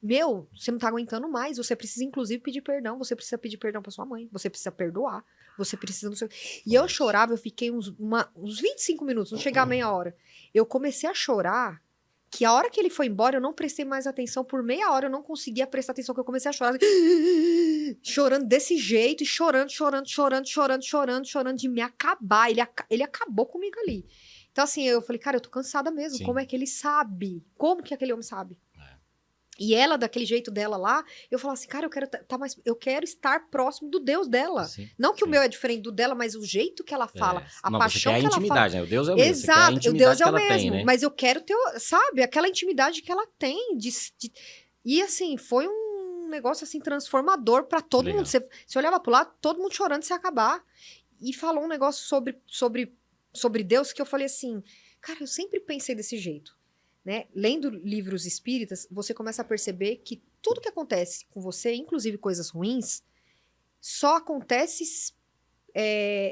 Meu, você não tá aguentando mais. Você precisa, inclusive, pedir perdão. Você precisa pedir perdão pra sua mãe. Você precisa perdoar. Você precisa... Não sei... E eu chorava, eu fiquei uns 25 minutos, não chegar a meia hora. Eu comecei a chorar, que a hora que ele foi embora, eu não prestei mais atenção. Por meia hora, eu não conseguia prestar atenção, que eu comecei a chorar. Chorando desse jeito, e chorando de me acabar. Ele acabou comigo ali. Então, assim, eu falei, cara, eu tô cansada mesmo. Sim. Como é que ele sabe? Como que aquele homem sabe? E ela, daquele jeito dela lá, eu falava assim, cara, eu quero estar próximo do Deus dela. Sim, Não que o sim. meu é diferente do dela, mas o jeito que ela fala, a Não, paixão você quer que a ela fala. intimidade, né? O Deus é o mesmo. Você quer a Exato, o intimidade Deus que é o ela mesmo, tem, né? mas eu quero ter, sabe, aquela intimidade que ela tem. E assim, foi um negócio assim transformador pra todo Legal. mundo. Você olhava pro lado, todo mundo chorando se acabar. E falou um negócio sobre Deus que eu falei assim, cara, eu sempre pensei desse jeito. Né? Lendo livros espíritas, você começa a perceber que tudo que acontece com você, inclusive coisas ruins, só acontece.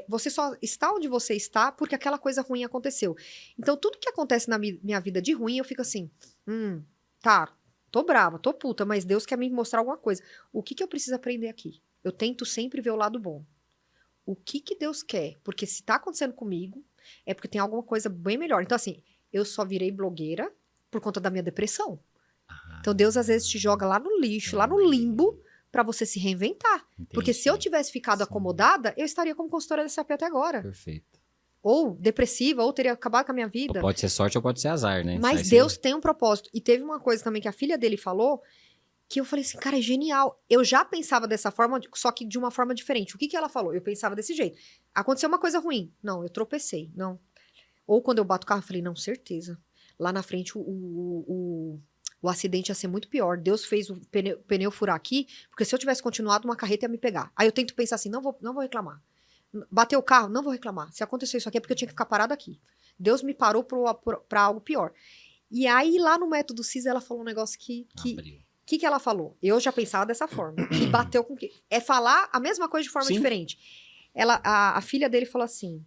Você só está onde você está porque aquela coisa ruim aconteceu. Então, tudo que acontece na minha vida de ruim, eu fico assim: tá, tô brava, tô puta, mas Deus quer me mostrar alguma coisa. O que eu preciso aprender aqui? Eu tento sempre ver o lado bom. O que Deus quer? Porque se tá acontecendo comigo, é porque tem alguma coisa bem melhor. Então, assim, eu só virei blogueira por conta da minha depressão. Então, Deus às vezes te joga lá no lixo, lá no limbo, pra você se reinventar. Porque se eu tivesse ficado acomodada, eu estaria como consultora da SAP até agora. Perfeito. Ou depressiva, ou teria acabado com a minha vida. Pode ser sorte ou pode ser azar, né? Mas Deus tem um propósito. E teve uma coisa também que a filha dele falou, que eu falei assim, cara, é genial. Eu já pensava dessa forma, só que de uma forma diferente. O que ela falou? Eu pensava desse jeito. Aconteceu uma coisa ruim. Não, eu tropecei. Não. Ou quando eu bato o carro, eu falei, não, certeza. Lá na frente, o acidente ia ser muito pior. Deus fez o pneu furar aqui, porque se eu tivesse continuado, uma carreta ia me pegar. Aí eu tento pensar assim, não vou reclamar. Bateu o carro, não vou reclamar. Se aconteceu isso aqui, é porque eu tinha que ficar parado aqui. Deus me parou pra algo pior. E aí, lá no método CIS, ela falou um negócio que ela falou? Eu já pensava dessa forma. E bateu com que... É falar a mesma coisa de forma diferente. A filha dele falou assim,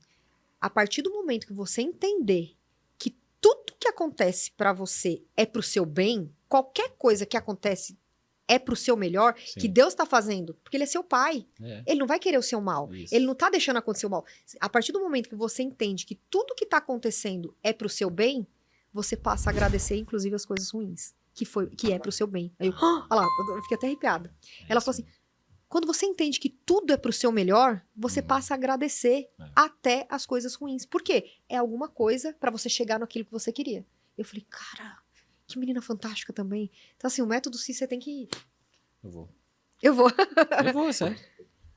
a partir do momento que você entender que tudo que acontece pra você é pro seu bem, qualquer coisa que acontece é pro seu melhor, que Deus tá fazendo, porque ele é seu pai. Ele não vai querer o seu mal. Isso. Ele não tá deixando acontecer o mal. A partir do momento que você entende que tudo que tá acontecendo é pro seu bem, você passa a agradecer, inclusive, as coisas ruins. Que é pro seu bem. Aí olha lá, eu fiquei até arrepiada. Ela falou assim, quando você entende que tudo é pro seu melhor, você passa a agradecer até as coisas ruins. Por quê? É alguma coisa pra você chegar naquilo que você queria. Eu falei, cara, que menina fantástica também. Então, assim, o método CIS, você tem que ir. Eu vou, sério.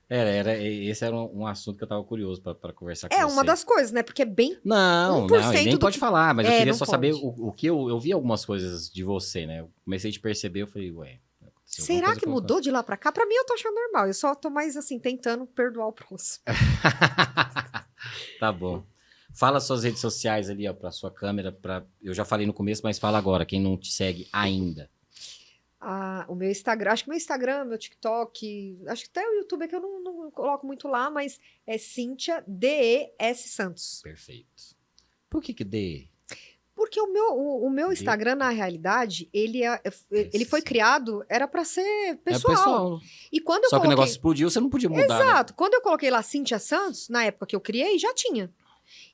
Esse era um assunto que eu tava curioso pra conversar com você. É uma das coisas, né? Porque é bem... Não, 1% nem pode falar, mas eu queria não só saber pode. o que eu vi algumas coisas de você, né? Eu comecei a te perceber, eu falei, ué... Será que mudou de lá pra cá? Pra mim, eu tô achando normal. Eu só tô mais, assim, tentando perdoar o próximo. Tá bom. Fala suas redes sociais ali, ó, pra sua câmera. Eu já falei no começo, mas fala agora, quem não te segue ainda. O meu Instagram, acho que meu Instagram, meu TikTok, acho que até o YouTube é que eu não coloco muito lá, mas é Cíntia D.E.S. Santos. Perfeito. Por que D? Porque o meu Instagram, na realidade, ele foi criado, era pra ser pessoal. E quando eu Só que o coloquei... negócio explodiu, você não podia mudar, Exato. Quando eu coloquei lá Cíntia Santos, na época que eu criei, já tinha.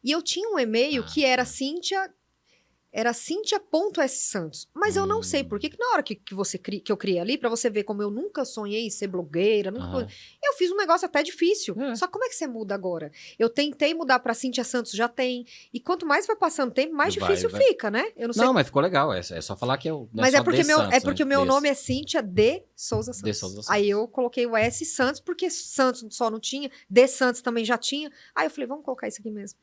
E eu tinha um e-mail que era Cíntia... era Cíntia.ssantos. Mas eu não sei por que na hora que eu criei ali, pra você ver como eu nunca sonhei em ser blogueira, eu fiz um negócio até difícil. Só como é que você muda agora? Eu tentei mudar pra Cíntia Santos, já tem. E quanto mais vai passando o tempo, mais difícil fica, né? Eu não sei. Não, mas ficou legal. É só falar que mas é porque o meu nome é Cíntia de Souza Santos. De Souza Santos. Aí eu coloquei o S Santos, porque Santos só não tinha, de Santos também já tinha. Aí eu falei, vamos colocar isso aqui mesmo.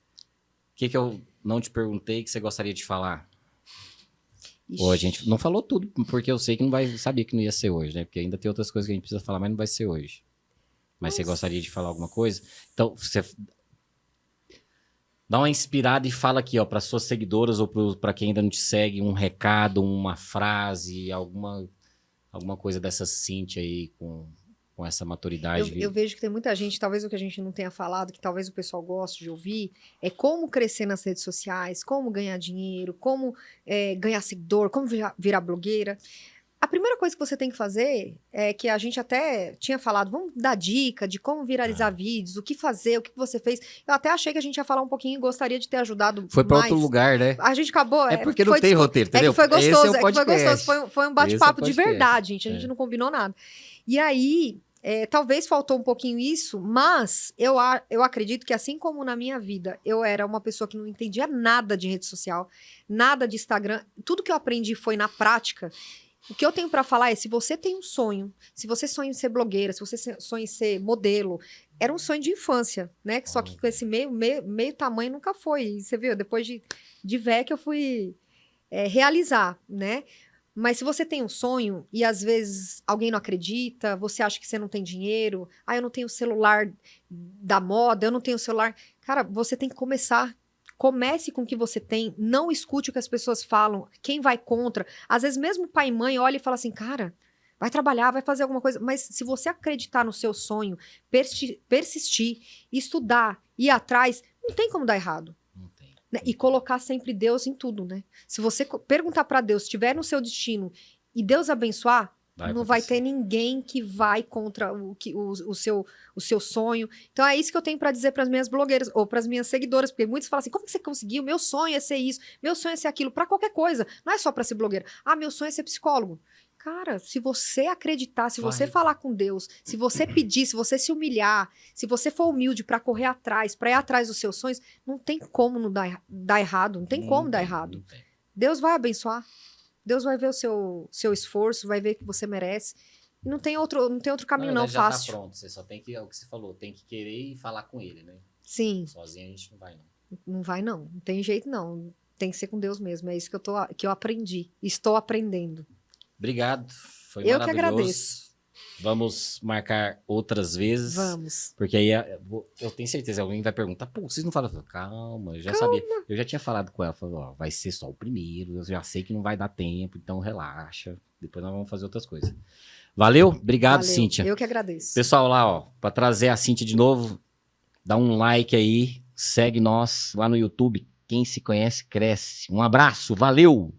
O que eu não te perguntei que você gostaria de falar? Ixi. Ou a gente não falou tudo, porque eu sei que não vai, sabia que não ia ser hoje, né? Porque ainda tem outras coisas que a gente precisa falar, mas não vai ser hoje. Mas você gostaria de falar alguma coisa? Então, você dá uma inspirada e fala aqui, ó, para suas seguidoras ou para quem ainda não te segue, um recado, uma frase, alguma coisa dessa Cíntia aí com essa maturidade. Eu vejo que tem muita gente, talvez o que a gente não tenha falado, que talvez o pessoal goste de ouvir, é como crescer nas redes sociais, como ganhar dinheiro, como ganhar seguidor, como virar blogueira. A primeira coisa que você tem que fazer é que a gente até tinha falado, vamos dar dica de como viralizar vídeos, o que fazer, o que você fez. Eu até achei que a gente ia falar um pouquinho e gostaria de ter ajudado Foi para mais. outro lugar, né? A gente acabou... É porque não tem roteiro, entendeu? É que foi gostoso, Esse é o podcast. Foi um bate-papo de podcast. verdade, gente. A gente não combinou nada. E aí... talvez faltou um pouquinho isso, mas eu acredito que assim como na minha vida, eu era uma pessoa que não entendia nada de rede social, nada de Instagram, tudo que eu aprendi foi na prática. O que eu tenho para falar é, se você tem um sonho, se você sonha em ser blogueira, se você sonha em ser modelo, era um sonho de infância, né? Só que com esse meio tamanho nunca foi. E você viu, depois de velha que eu fui realizar, né? Mas se você tem um sonho e às vezes alguém não acredita, você acha que você não tem dinheiro, eu não tenho celular da moda, eu não tenho celular. Cara, você tem que começar. Comece com o que você tem, não escute o que as pessoas falam, quem vai contra. Às vezes mesmo pai e mãe olha e fala assim, cara, vai trabalhar, vai fazer alguma coisa. Mas se você acreditar no seu sonho, persistir, estudar, ir atrás, não tem como dar errado. Né? E colocar sempre Deus em tudo, né? Se você perguntar para Deus, estiver no seu destino e Deus abençoar, não vai ter ninguém que vai contra o seu sonho. Então é isso que eu tenho para dizer para as minhas blogueiras ou para as minhas seguidoras, porque muitos falam assim: como que você conseguiu? Meu sonho é ser isso, meu sonho é ser aquilo, para qualquer coisa. Não é só para ser blogueira. Meu sonho é ser psicólogo. Cara, se você acreditar, se você falar com Deus, se você pedir, se você se humilhar, se você for humilde para correr atrás, para ir atrás dos seus sonhos, não tem como não dar errado, não tem como dar errado. Deus vai abençoar. Deus vai ver o seu esforço, vai ver que você merece. E não tem outro caminho não já fácil. Tá pronto, você só tem que, é o que você falou, tem que querer e falar com ele, né? Sim. Sozinho a gente não vai, não. Não vai, não. Não tem jeito, não. Tem que ser com Deus mesmo. É isso que eu aprendi. Estou aprendendo. Obrigado. Foi eu maravilhoso. Que agradeço. Vamos marcar outras vezes. Vamos. Porque aí eu tenho certeza, alguém vai perguntar, vocês não falam? Calma, eu já sabia. Eu já tinha falado com ela, falou, vai ser só o primeiro, eu já sei que não vai dar tempo, então relaxa. Depois nós vamos fazer outras coisas. Valeu? Obrigado, Cíntia. Eu que agradeço. Pessoal lá, para trazer a Cíntia de novo, dá um like aí, segue nós lá no YouTube. Quem se conhece, cresce. Um abraço, valeu!